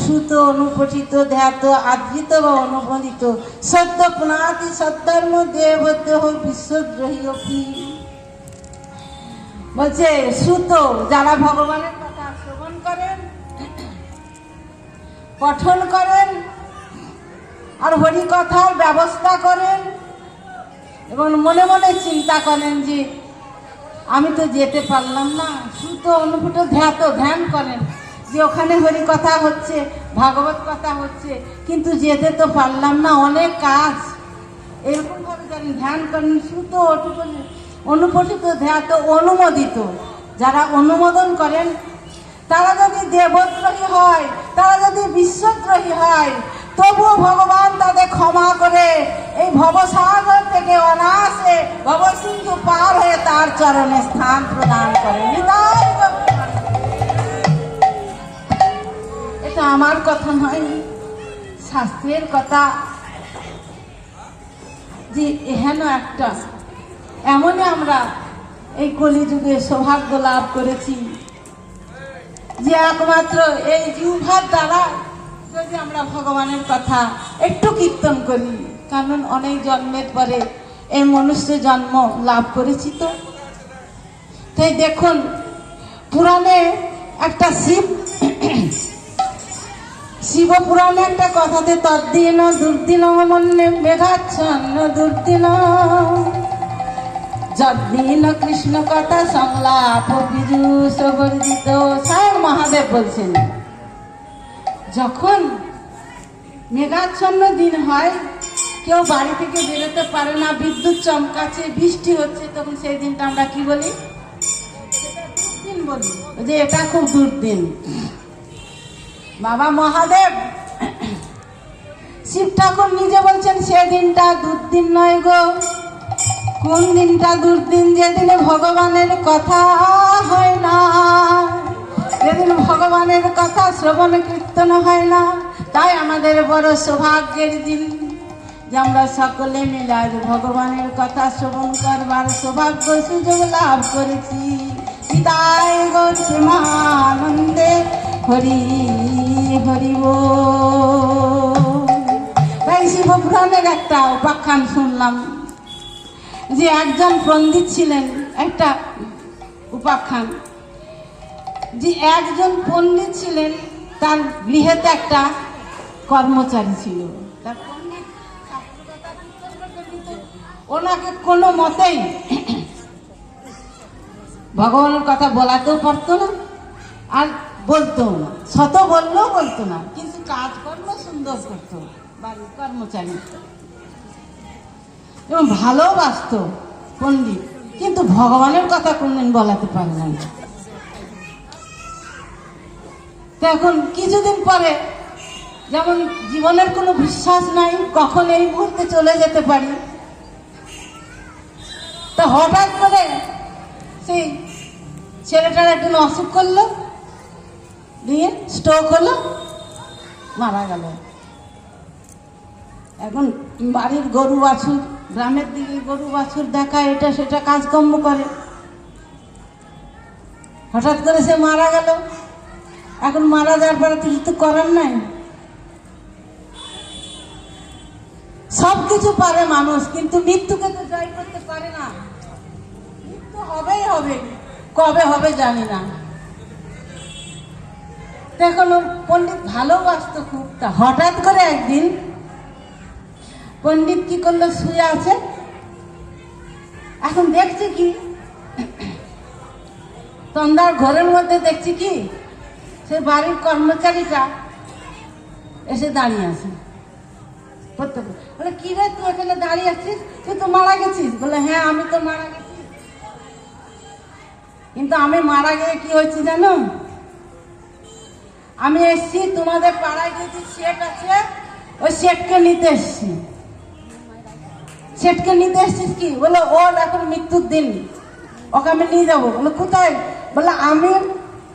সুত অনুপঠিত ধ্যাত আদৃত বা অনুমোদিত সত্য পুনাতি সত্যর্ম দেবদেহ বিশ্বদ্রোহী অপি। বলছে সুত, যারা ভগবানের কথা শ্রবণ করেন, পঠন করেন, আর হরিকথার ব্যবস্থা করেন, এবং মনে মনে চিন্তা করেন যে আমি তো যেতে পারলাম না, সুত অনুপুট ধ্যান করেন যে ওখানে হরিকথা হচ্ছে, ভাগবত কথা হচ্ছে, কিন্তু যেতে তো পারলাম না, অনেক কাজ, এরকম ভাবে জানেন ধ্যান করেন। সুত অনুপঠিত ধ্যাত অনুমোদিত, যারা অনুমোদন করেন, তারা যদি দেবদ্রোহী হয়, তারা যদি বিশ্বদ্রোহী হয়, তবুও ভগবান তাদের ক্ষমা করে এই ভবসাগর থেকে অনায়াসে ভবসিন্ধু পার হয়ে তার চরণে স্থান প্রদান করে। এটা আমার কথা নয়, শাস্ত্রের কথা। যে এহেন একটা এমনই আমরা এই কলিযুগে সৌভাগ্য লাভ করেছি যে একমাত্র এই জিহ্বার দ্বারা যদি আমরা ভগবানের কথা একটু কীর্তন করি, কারণ অনেক জন্মের পরে এই মনুষ্য জন্ম লাভ করেছি, তো তাই দেখুন পুরাণে একটা শিব পুরাণে একটা কথাতে তদ্দিন দুর্দিন মন্যে মেঘাচ্ছন্ন দুর্দিন যদ্দিন কৃষ্ণ কথা সংলাপ বিদুষ বর্জিত। স্বয়ং মহাদেব বলছেন যখন মেঘাচ্ছন্ন দিন হয়, কেউ বাড়ি থেকে বেরোতে পারে না, বিদ্যুৎ চমকাচ্ছে, বৃষ্টি হচ্ছে, তখন সেই দিনটা আমরা কি বলি? দুর্দিন বলি, যে এটা খুব দুর্দিন। বাবা মহাদেব শিব ঠাকুর নিজে বলছেন সে দিনটা দুর্দিন নয় গো। কোন দিনটা দুর্দিন? যেদিনে ভগবানের কথা হয় না, যেদিন ভগবানের কথা শ্রবণ কীর্তন হয় না। তাই আমাদের বড় সৌভাগ্যের দিন যে আমরা সকলে মিলে আজ ভগবানের কথা শ্রবণ করবার সৌভাগ্য সুযোগ লাভ করেছি। বিদায় গৌর প্রেমানন্দে হরি হরি বল। তাই শিবপুরাণের একটা উপাখ্যান শুনলাম যে একজন পণ্ডিত ছিলেন, একটা উপাখ্যান যে একজন পণ্ডিত ছিলেন, তার গৃহেতে একটা কর্মচারী ছিল। তার পণ্ডিত ওনাকে কোনো মতেই ভগবানের কথা বলাতেও পারতো না, আর বলতো না, শত বললেও বলতো না, কিন্তু কাজকর্ম সুন্দর করতো বাড়ির কর্মচারী এবং ভালোবাসত পণ্ডিত, কিন্তু ভগবানের কথা কোনদিন বলাতে পারলেন না। তো এখন কিছুদিন পরে, যেমন জীবনের কোনো বিশ্বাস নাই, কখন এই মুহূর্তে চলে যেতে পারি, তা হঠাৎ করে সেই ছেলেটার একদিন অসুখ করলো, দিয়ে স্ট্রোক হলো, মারা গেল। এখন বাড়ির গরু বাছুর, গ্রামের দিকে গরু বাছুর দেখা, এটা সেটা কাজকর্ম করে, হঠাৎ করে সে মারা গেল। এখন মারা যাওয়ার পরে কিছু তো করার নাই। সব কিছু পারে মানুষ, কিন্তু মৃত্যুকে তো জয় করতে পারে না। মৃত্যু হবেই হবে, কবে হবে জানি না। দেখুন পণ্ডিত ভালোবাসত খুব। তা হঠাৎ করে একদিন পণ্ডিত কি করলো, শুয়ে আছে, এখন দেখছি কি তন্দার ঘরের মধ্যে দেখছি কি সে বাড়ির কর্মচারীটা এসে দাঁড়িয়ে আছে। বলে কি রে, তুই এখানে দাঁড়িয়ে আছিস? তুই তো মারা গেছিস। বলে হ্যাঁ, আমি তো মারা গেছি, কিন্তু আমি মারা গিয়ে কি হয়েছি জানো? আমি এসছি তোমাদের পাড়ায় যেহেতু শেঠ আছে, ওই শেঠকে নিতে এসছি। শেঠকে নিতে এসছিস কি? বলে ওর এখন মৃত্যুর দিন, ওকে আমি নিয়ে যাবো। বলে কোথায়? বলে আমি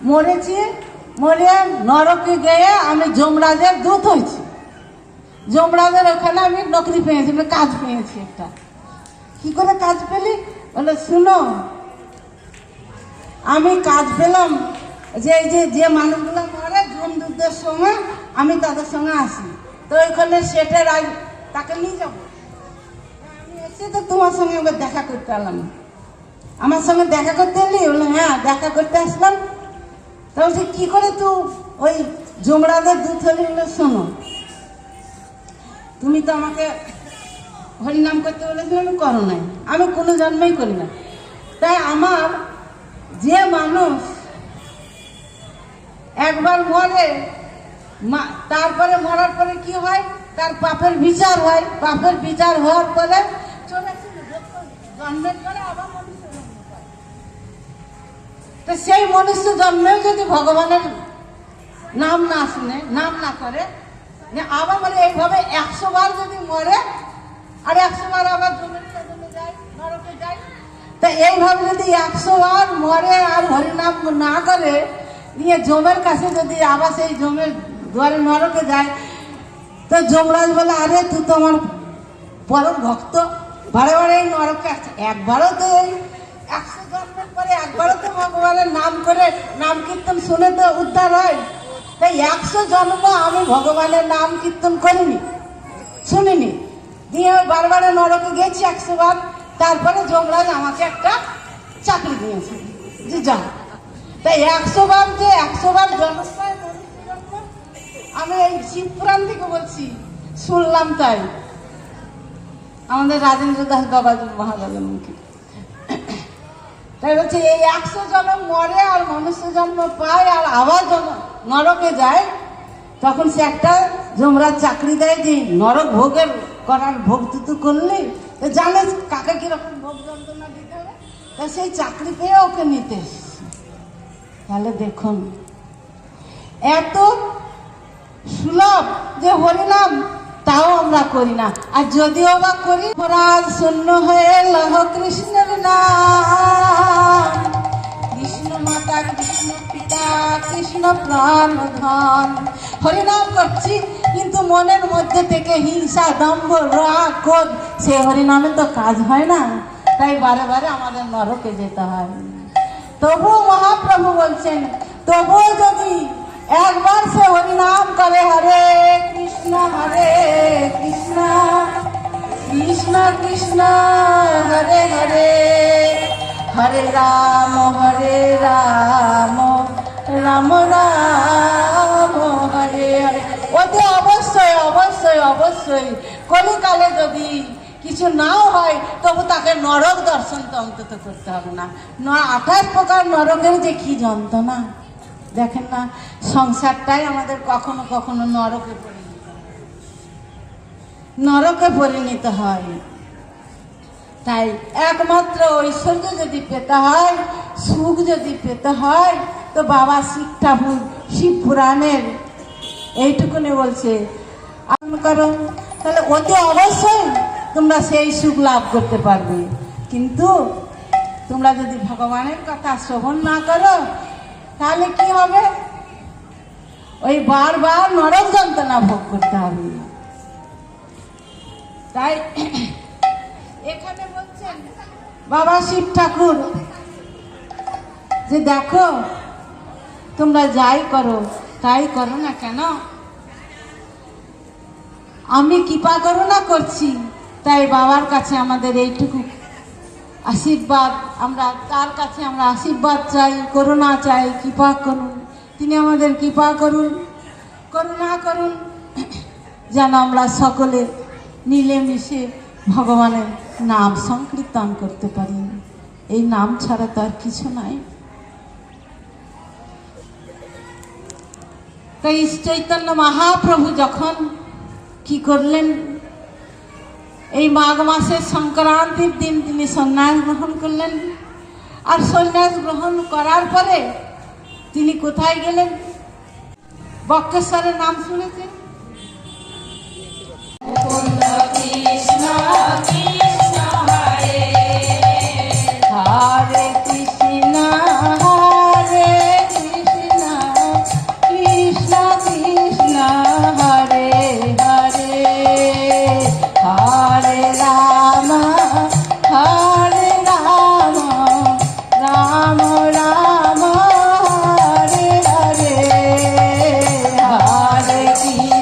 মরেছি, মরে নরকে গিয়ে আমি যমরাজের দূত হয়েছি। যমরাজের ওখানে আমি নকরি পেয়েছি, মানে কাজ পেয়েছি একটা। কি করে কাজ পেলি? বলে শুনো, আমি কাজ পেলাম যে এই যে মানুষগুলো মরে যমদূতদের সঙ্গে, আমি তাদের সঙ্গে আসি, তো ওইখানে সেটের তাকে নিয়ে যাবো। আমি এসে তো তোমার সঙ্গে এবার দেখা করতে এলাম। আমার সঙ্গে দেখা করতে এলি? বলে হ্যাঁ, দেখা করতে আসলাম। তো বলছি কি করে তুই ওই যমরাজের দূত হলি? বলে শোনো, তুমি তো আমাকে হরিনাম করতে বলেছিলে, আমি করো নাই, আমি কোনো জন্মেই করি না। তাই আমার যে মানুষ একবার মরে, তারপরে মরার পরে কি হয়, তার পাপের বিচার হয়। পাপের বিচার হওয়ার পরে জন্মের পরে আবার মনুষ্য জন্ম পায়। তো সেই মনুষ্য জন্মেও যদি ভগবানের নাম না শুনে, নাম না করে, আবার বলে এইভাবে 100 বার যদি মরে, আর 100 বার আবার জমে যায়, নরকে যায়। তা এইভাবে যদি 100 বার মরে আর হরিনাম না করে, নিয়ে জমের কাছে যদি আবার সেই জমের দুয়ারে নরকে যায়, তো যমরাজ বলে আরে তুই তো আমার পরম ভক্ত, বারে বারে এই নরকে আসছে, একবারও তো এই 100 জন্মের পরে একবারও তো ভগবানের নাম করে, নাম কীর্তন শুনে তো উদ্ধার হয়। তাই 100 জন্ম আমি ভগবানের নাম কীর্তন করিনি, শুনিনি, দিয়ে বারবার নরকে গেছি 100 বার। তারপরে যমরাজ আমাকে একটা চাকরি দিয়েছে। যে যাও। তাই 100 বার যে 100 বার জনস্থায় মনুষ্য জন্ম, আমি এই শিবপুরাণ থেকে বলছি, শুনলাম তাই আমাদের রাজেন্দ্র দাস বাবাজি মহারাজের মুখে। তাই বলছে এই 100 জন্ম মরে আর মনুষ্য জন্ম পায় আর আবার নরকে যায়, তখন সে একটা যমরাজ চাকরি দেয় যে নরক ভোগের করার ভোগ তুতু করলে তো জানে কাকে কিরকম ভোগ যন্ত্রণা দিতে হবে, তা সেই চাকরি পেয়ে ওকে নিতে এসেছে। তাহলে দেখুন এত সুলভ যে হরিনাম, তাও আমরা করি না। আর যদিও বা করি, অপরাধ শূন্য হয়ে লহ কৃষ্ণের নাম। কৃষ্ণ মাতা, কৃষ্ণ পিতা, কৃষ্ণ প্রাণ ধন। হরিনাম করছি কিন্তু মনের মধ্যে থেকে হিংসা, দম্ভ, রাগ, ক্রোধ, সে হরিনামে তো কাজ হয় না। তাই বারে বারে আমাদের নরকে যেতে হয়। তবুও মহাপ্রভু বলছেন, তবুও যদি একবার সে হরিনাম করে, হরে কৃষ্ণ কৃষ্ণ কৃষ্ণ হরে হরে, হরে রাম রাম রাম হরে হরে, ওতে অবশ্যই অবশ্যই অবশ্যই কলিকালে যদি কিছু নাও হয়, তবু তাকে নরক দর্শন তো অন্তত করতে হবে না। 28 প্রকার নরকের যে কি যন্ত্রণা, দেখেন না, সংসারটাই আমাদের কখনো কখনো নরকে পরিণত হয়। তাই একমাত্র ঐশ্বর্য যদি পেতে হয়, সুখ যদি পেতে হয়, তো বাবা শিব ঠাকুর শিব পুরাণের এইটুকুনি বলছে করো, তাহলে অতি অবশ্যই তোমরা সেই সুখ লাভ করতে পারবে। কিন্তু তোমরা যদি ভগবানের কথা শ্রবণ না করো, তাহলে কি হবে? ওই বারবার নরক যন্ত্রণা ভোগ করতে হবে। তাই এখানে বলছেন বাবা শিব ঠাকুর যে দেখো তোমরা যাই করো তাই করো না কেন, আমি কৃপা করুণা করছি। তাই বাবার কাছে আমাদের এইটুকু আশীর্বাদ, আমরা তার কাছে আমরা আশীর্বাদ চাই, করুণা চাই, কৃপা করুন। তিনি আমাদের কৃপা করুন, করুণা করুন, যেন আমরা সকলে মিলেমিশে ভগবানের নাম সংকীর্তন করতে পারি। এই নাম ছাড়া তো আর কিছু নাই। তাই চৈতন্য মহাপ্রভু যখন কি করলেন, এই মাঘ মাসের সংক্রান্তির দিন তিনি সন্ন্যাস গ্রহণ করলেন। আর সন্ন্যাস গ্রহণ করার পরে তিনি কোথায় গেলেন? বক্রেশ্বরের নাম শুনেছেন? হরে কৃষ্ণ হরে কৃষ্ণ কৃষ্ণ কৃষ্ণ হরে হরে, হরে রাম রাম রাম হরে হরে, হরে কৃষ্ণ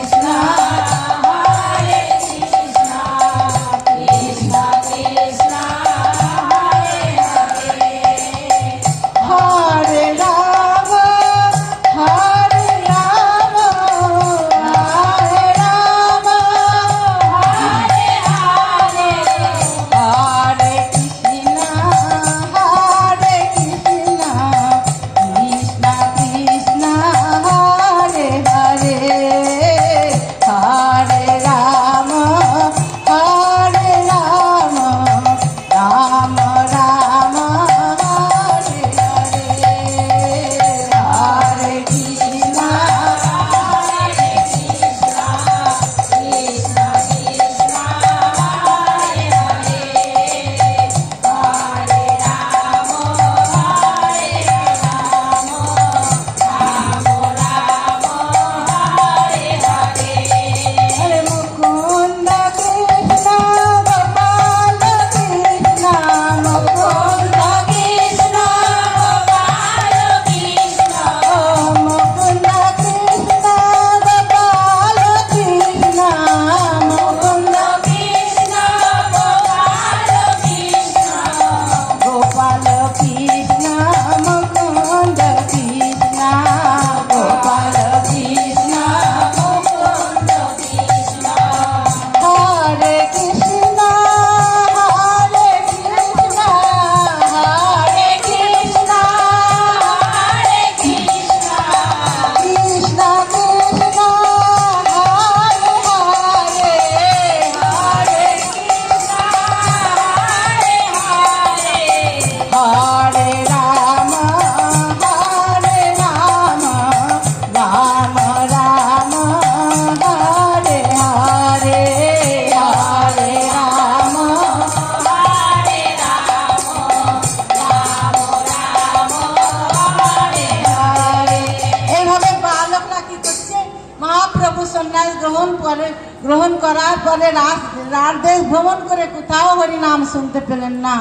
আর দেশ ভ্রমণ করে কোথাও হরিনাম শুনতে পেলেন না।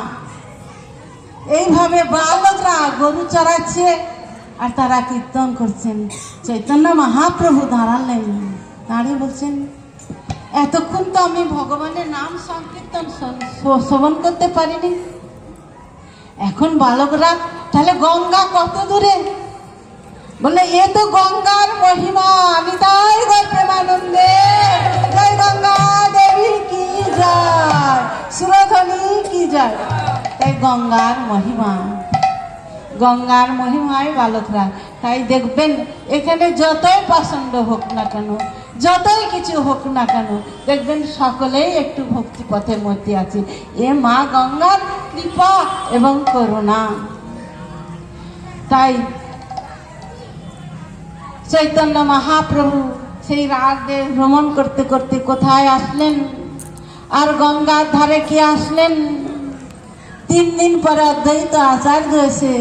এইভাবে বালকরা গরু চড়াচ্ছে আর তারা কীর্তন করছেন। চৈতন্য মহাপ্রভু দাঁড়ালেন, দাঁড়িয়ে বলছেন, এতক্ষণ তো আমি ভগবানের নাম সংকীর্তন শ্রবণ করতে পারিনি, এখন বালকরা তাহলে গঙ্গা কত দূরে? বলে এ তো গঙ্গার মহিমা, নিতাই গো প্রেমানন্দে, জয় গঙ্গা দেবী কি যায়, সুরধ্বনি কি যায়। তাই গঙ্গার মহিমা, গঙ্গার মহিমায় বালকরা। তাই দেখবেন এখানে যতই পাষণ্ড হোক না কেন, যতই কিছু হোক না কেন, দেখবেন সকলেই একটু ভক্তি পথের মধ্যে আছে। এ মা গঙ্গার কৃপা এবং করুণা। তাই চৈতন্য মহাপ্রভু সেই রাতে ভ্রমণ করতে করতে কোথায় আসলেন? আর গঙ্গার ধারে কে আসলেন? 3 দিন পরে অদ্বৈত আচার্য এসে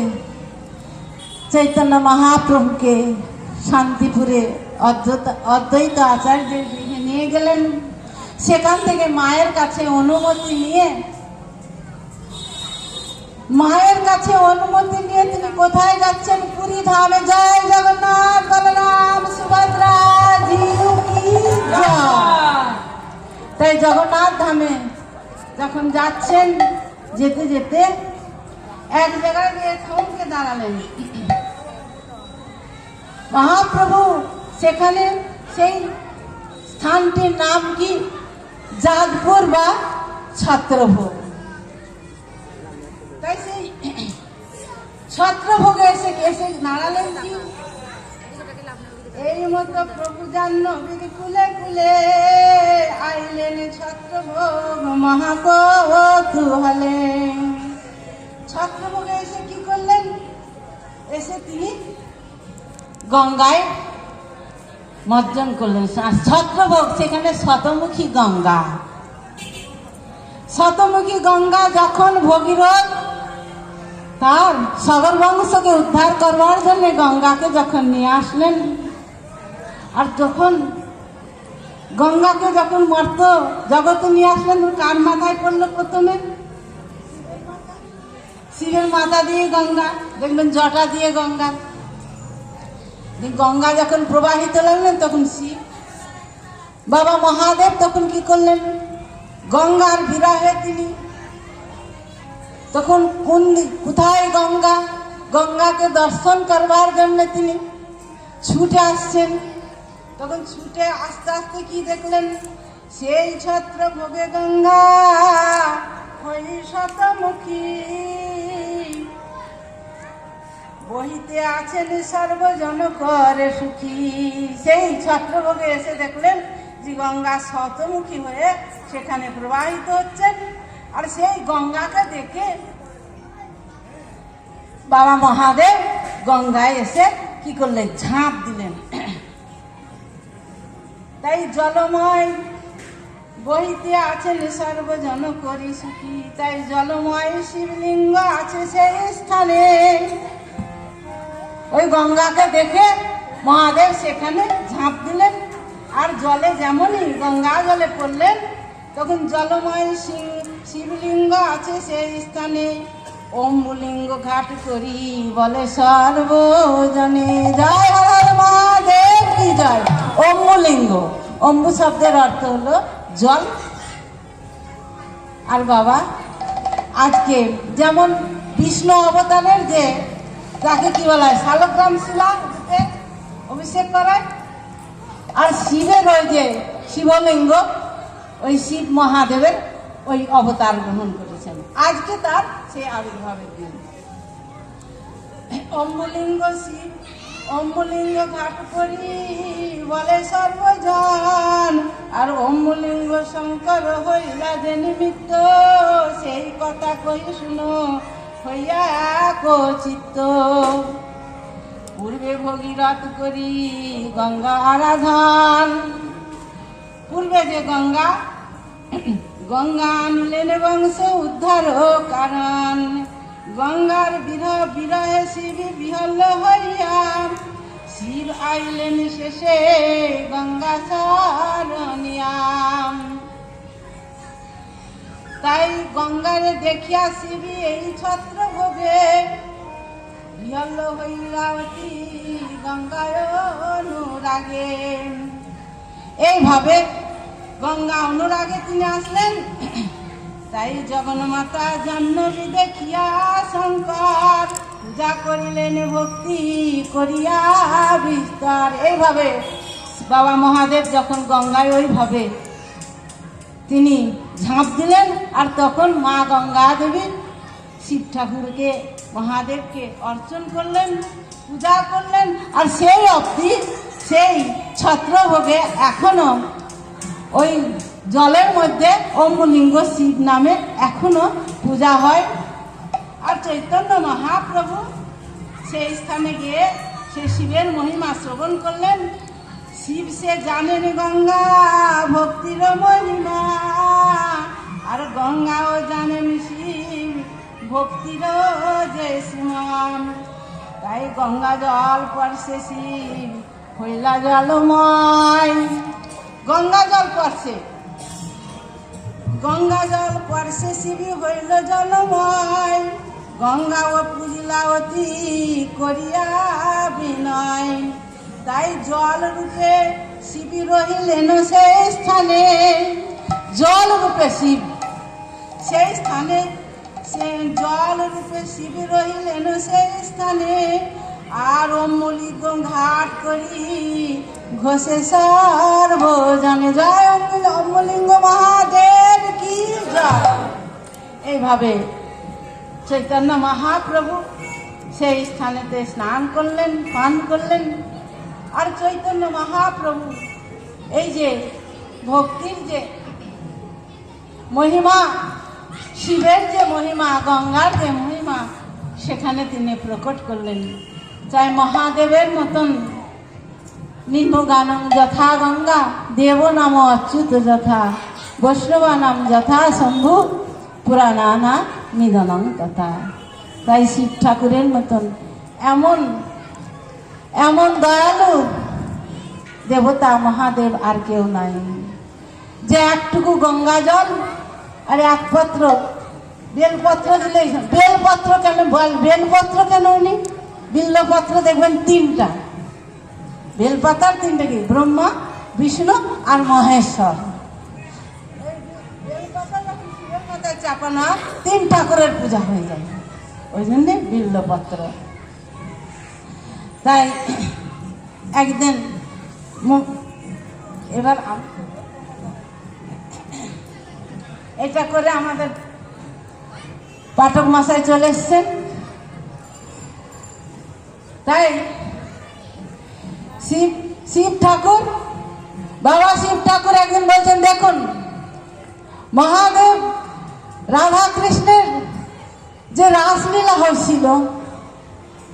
চৈতন্য মহাপ্রভুকে শান্তিপুরে অদ্বৈত আচার্যের গৃহে নিয়ে গেলেন। সেখান থেকে মায়ের কাছে অনুমতি নিয়ে তিনি কোথায় যাচ্ছেন? পুরী ধামে। জয় জগন্নাথ বলরাম সুভদ্রা জিউ কি জয়। তাই জগন্নাথ ধামে যখন যাচ্ছেন, যেতে যেতে এক জায়গায় গিয়ে থমকে দাঁড়ালেন মহাপ্রভু। সেখানে সেই স্থানটির নাম কি? যাদপুর বা ছত্রভোগ। তাই সেই ছত্রভোগে এসে দাঁড়ালেন কি? এই মতো প্রভু জান্ন কুলে কুলে আইলেন ছত্রভোগ মহাকৌতূহলে। ছত্রভোগে এসে কি করলেন? এসে তিনি গঙ্গায় মজ্জন করলেন। ছত্রভোগ সেখানে শতমুখী গঙ্গা। শতমুখী গঙ্গা যখন ভগীরথ তার সগর বংশকে উদ্ধার করবার জন্য গঙ্গাকে যখন নিয়ে আসলেন, আর যখন গঙ্গাকে যখন মর্ত জগতে নিয়ে আসলেন, কার মাথায় পড়লো প্রথমে? শিবের মাথা দিয়ে গঙ্গা, দেখবেন জটা দিয়ে গঙ্গা। গঙ্গা যখন প্রবাহিত লাগলেন তখন শিব বাবা মহাদেব তখন কি করলেন? গঙ্গার বিরহে তিনি তখন কোথায় গঙ্গা, গঙ্গাকে দর্শন করবার জন্য তিনি ছুটে আসছেন। তখন ছুটে আস্তে আস্তে কি দেখলেন? সেই ছত্রভোগে গঙ্গা হই শতমুখী, বহিতে আছেন সর্বজন করে সুখী। সেই ছত্রভোগে এসে দেখলেন যে গঙ্গা শতমুখী হয়ে সেখানে প্রবাহিত হচ্ছেন। আর সেই গঙ্গাকে দেখে বাবা মহাদেব গঙ্গায় এসে কি করলেন? ঝাঁপ দিলেন। তাই জলময় বহিতে আছেন সর্বজন করি সুখী। তাই জলময় শিবলিঙ্গ আছে সেই স্থানে। ওই গঙ্গাকে দেখে মহাদেব সেখানে ঝাঁপ দিলেন। আর জলে যেমনই গঙ্গা জলে পড়লেন, তখন জলময় শিবলিঙ্গ আছে সেই স্থানে। অম্বুলিঙ্গ ঘাট করি বলে সর্বজনে, জয় হর হর মহাদেব কি জয়। অম্বুলিঙ্গ, অম্বু শব্দের অর্থ হলো জল। আর বাবা আজকে যেমন বিষ্ণু অবতারের যে তাকে কি বলা হয়? শালগ্রাম শিলা অভিষেক করায়। আর শিবের ওই যে শিবলিঙ্গ, ওই শিব মহাদেবের ওই অবতার গ্রহণ করেছেন। আজকে তার সেই আবির্ভাবের দিন। অম্বুলিঙ্গ শিব, অম্বুলিঙ্গ ঘাট করি বলে সর্বজন। আর অম্বুলিঙ্গ শঙ্কর হইলা যে নিমিত্ত, সেই কথা কই শুনো হইয়া চিত্ত। পূর্বে ভগীরথ করি গঙ্গা আরাধন। পূর্বে যে গঙ্গা আনলেন বংশ উদ্ধার কারণ। গঙ্গার বিরহে শিব বিহল হইয়া, শিব আইলেন শেষে গঙ্গা শরণিয়াম। তাই গঙ্গারে দেখিয়া শিবি এই ছত্র ভোগে বিহল হইলাবতী গঙ্গায় অনুরাগে। এইভাবে গঙ্গা অনুরাগে তিনি আসলেন। তাই জগন্মাতা জাহ্নবী দেখিয়া শঙ্কর পূজা করিলেন ভক্তি করিয়া বিস্তার। এইভাবে বাবা মহাদেব যখন গঙ্গায় ওইভাবে তিনি ঝাঁপ দিলেন, আর তখন মা গঙ্গা দেবী শিব ঠাকুরকে মহাদেবকে অর্চন করলেন, পূজা করলেন। আর সেই অবধি সেই ছত্রভোগে এখনো ওই জলের মধ্যে অম্বুলিঙ্গ শিব নামে এখনো পূজা হয়। আর চৈতন্য মহাপ্রভু সেই স্থানে গিয়ে সে শিবের মহিমা শ্রবণ করলেন। শিব সে জানেন গঙ্গা ভক্তির মহিমা, আর গঙ্গাও জানেন শিব ভক্তির যে সীমান। তাই গঙ্গা জল পরশে শিব হইলা জলময়। গঙ্গা জল পরশে, গঙ্গা জল পরশে শিবি হইল জলময়। গঙ্গা ও পূজিলা অতি করিয়া বিনয়। তাই জল রূপে শিবি রহিলেন সেই স্থানে। জল রূপে শিব সেই স্থানে, সে জল রূপে শিব রহিলেন সেই স্থানে। আর অম্বুলিঙ্গ ঘাট করি ঘোষে সর্বজনে। জয় অম্বুলিঙ্গ মহাদেব কি জয়। এইভাবে চৈতন্য মহাপ্রভু সেই স্থানেতে স্নান করলেন, পান করলেন। আর চৈতন্য মহাপ্রভু এই যে ভক্তির যে মহিমা, শিবের যে মহিমা, গঙ্গার যে মহিমা, সেখানে তিনি প্রকট করলেন। চাই মহাদেবের মতন নিম্নগানং যথা গঙ্গা দেব নাম অচ্যুত যথা বৈষ্ণবা নাম যথা শম্ভু পুরাণানা নিধনং তথা। তাই শিব ঠাকুরের মতন এমন এমন দয়ালু দেবতা মহাদেব আর কেউ নাই, যে একটুকু গঙ্গা জল আর এক পত্র বেলপত্র দিলেই। বেলপত্র কেন বেলপত্র কেন উনি? বিল্লপত্র দেখবেন তিনটা, বেলপাতার তিনটা কি? ব্রহ্মা, বিষ্ণু আর মহেশ্বর। বেলপাতা চাপানো তিন ঠাকুরের পূজা হয়ে যায়, ওই জন্যে বিল্লপত্র। তাই একদিন এবার এটা করে আমাদের পাঠক মশাই চলে এসছেন। তাই শিব ঠাকুর, বাবা শিব ঠাকুর একদিন বলছেন, দেখুন মহাদেব রাধা কৃষ্ণের যে রাসলীলা হয়েছিল,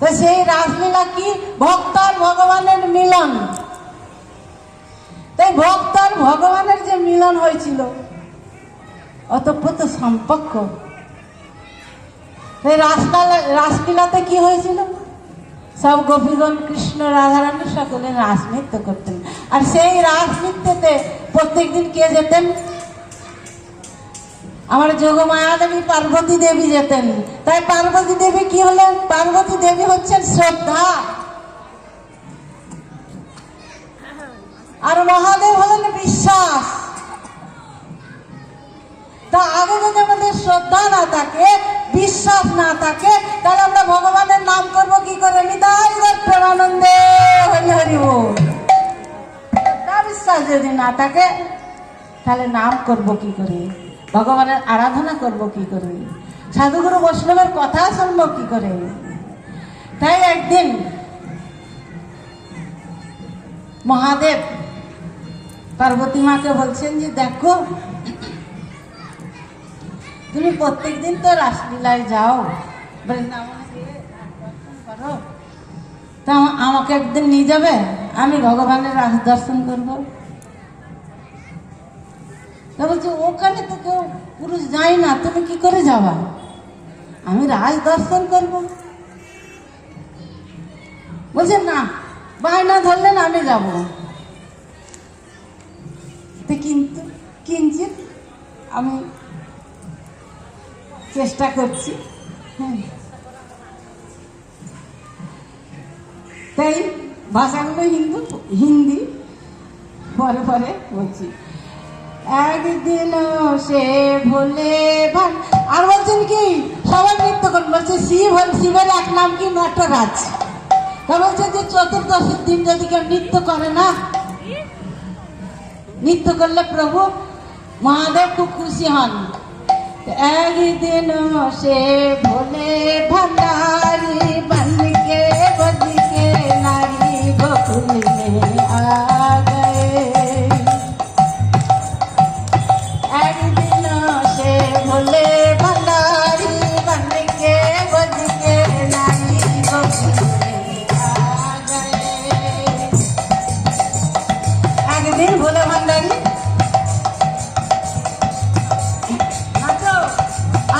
তো সেই রাসলীলা কি? ভক্ত আর ভগবানের মিলন। তাই ভক্ত আর ভগবানের যে মিলন হয়েছিল, অতপ্রত সম্পর্ক। তাই রাসলীলাতে কি হয়েছিল? সব গোপীগণ কৃষ্ণ রাধারানী সকলে রাস নৃত্য করতেন। আর সেই রাস নৃত্যতে প্রত্যেকদিন কে যেতেন? আমার যোগমায়া দেবী পার্বতী দেবী যেতেন। তাই পার্বতী দেবী কি হলেন? পার্বতী দেবী হচ্ছেন শ্রদ্ধা, আর মহাদেব হলেন বিশ্বাস। তা আগে যদি আমাদের শ্রদ্ধা না থাকে, বিশ্বাস না থাকে, তাহলে আমরা ভগবানের নাম করবো কি করে? নিতাই গৌর প্রেমানন্দে হরি হরি বল। তা বিশ্বাস যদি না থাকে, তাহলে নাম করব কি করে? ভগবানের আরাধনা করব কি করে? সাধুগুরু বৈষ্ণবের কথা শুনবো কি করে? তাই একদিন মহাদেব পার্বতী মাকে বলছেন যে, দেখো তুমি প্রত্যেকদিন তো রাসলীলায় যাও, বৃন্দাবনে গিয়ে দর্শন করো, তা আমাকে একদিন নিয়ে যাবে, আমি ভগবানের রাস দর্শন করব। তা বলছে, ওখানে তো কেউ পুরুষ যায় না, তুমি কি করে যাবা? আমি রাস দর্শন করব। বলছে, না, বায়না ধরলেন আমি যাব। কিন্তু কিঞ্চিত আমি চেষ্টা করছি। হ্যাঁ, তাই ভাষাগুলো হিন্দি পরে পরে বলছি। একদিন সে ভোলে ভান, আর বলছেন কি সবাই নৃত্য করুন, বলছে শিবের এক নাম কি নটরাজ। তা বলছে যে চতুর্দশীর দিন যদি কেউ নৃত্য করে না, নৃত্য করলে প্রভু মহাদেব খুব খুশি হন। একদিন সে ভোলে ভান্ডারি बनके बजके नारी गोकुल में आ गए। एकदिन से भोले भंडारी बनके बजके नारी गोकुल में आ गए। একদিন ভোলে ভান্ডারি নাচো,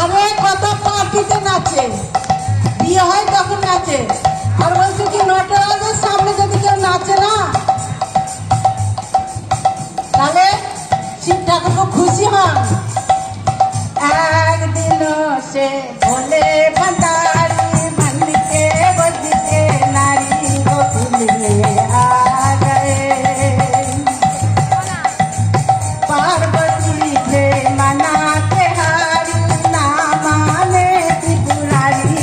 আরে কত পার্টিতে নাচে, বিয়ে হয় তখন নাচে। আর বলছে কি নটরাজের সামনে যদি কেউ নাচে না, তাহলে শিব ঠাকুর খুশি হন। একদিন সে ভোলে ভান্ডারি बनके बजके नारी गोकुल में आ गए। पार्वती के मनाते हारी ना माने त्रिपुरारी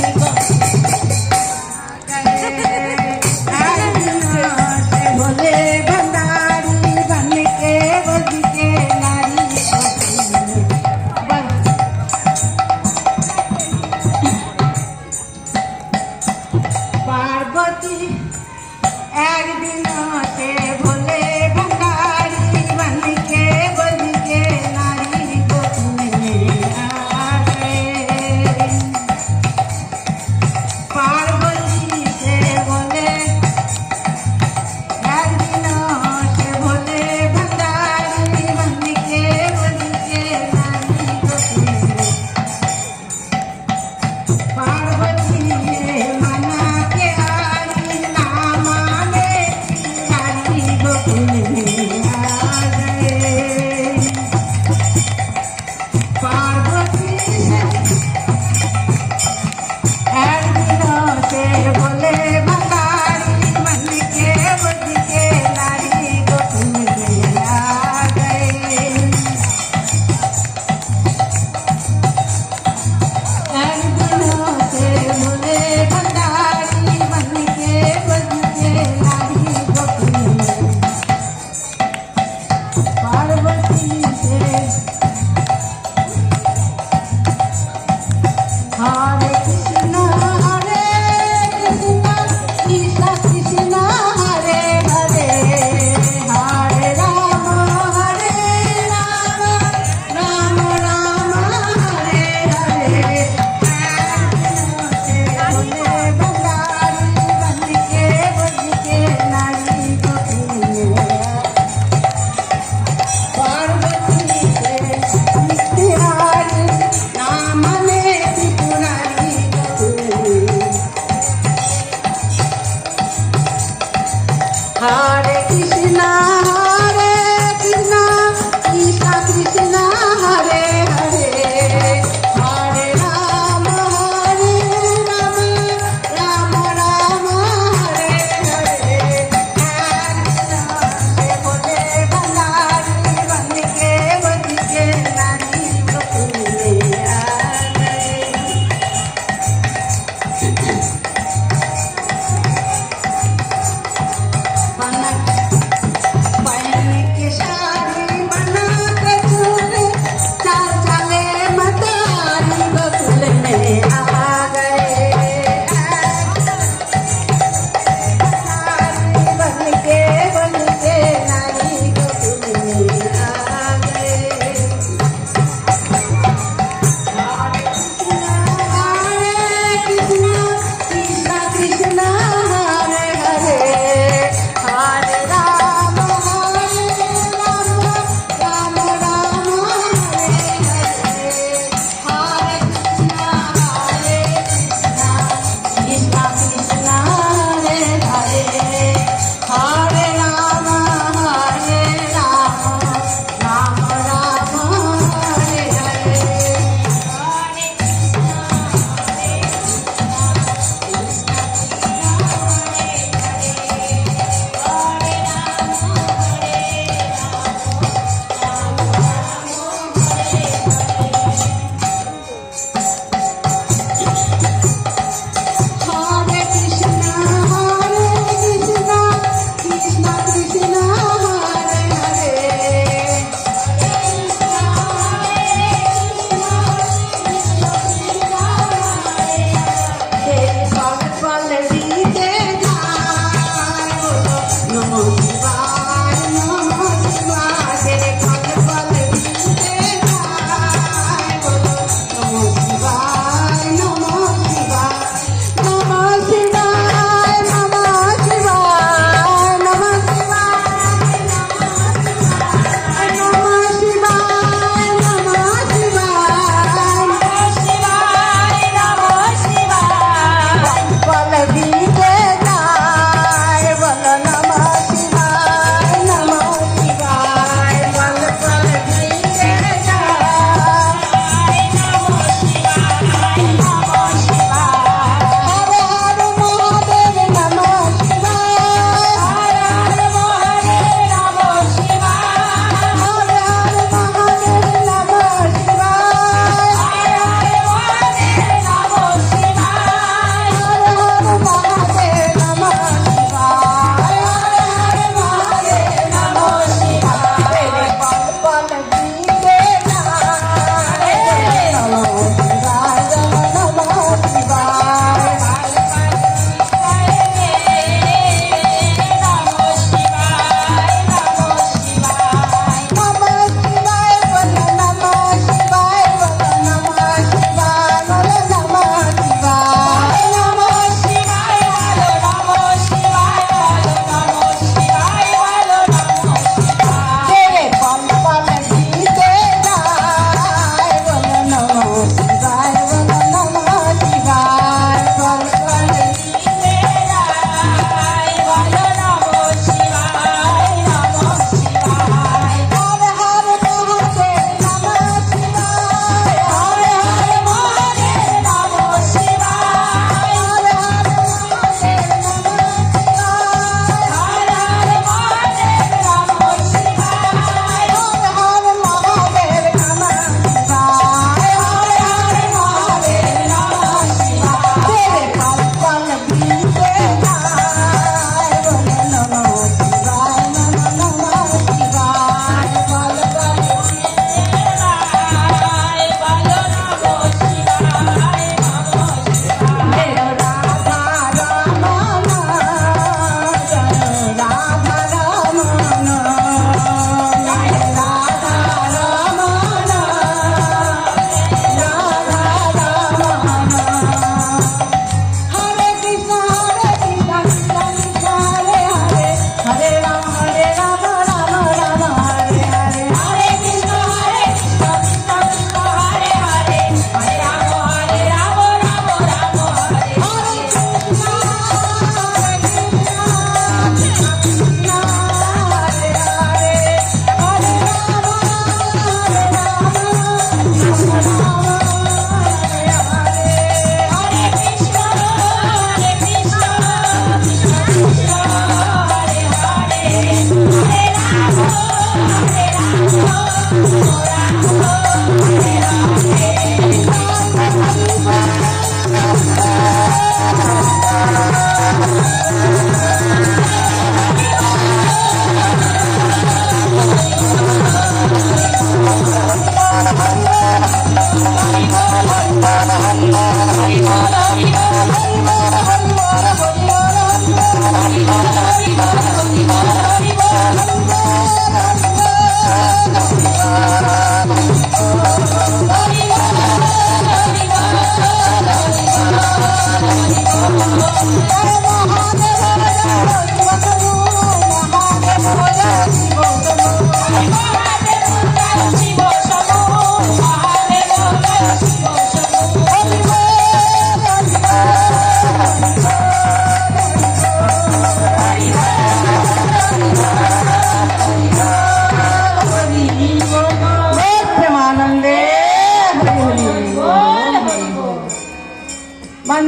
भोले भंडारी बनके बजके नारी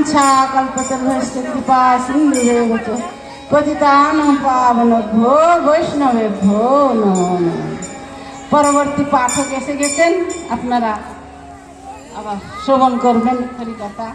বাঞ্ছা কল্পতরুভ্যশ্চ কৃপা সিন্ধুরেব চ পতিতানাং পাবনেভ্যো বৈষ্ণবেভ্যো নমো নমঃ। পরবর্তী পাঠক এসে গেছেন, আপনারা আবার শ্রবণ করবেন হরিকথা।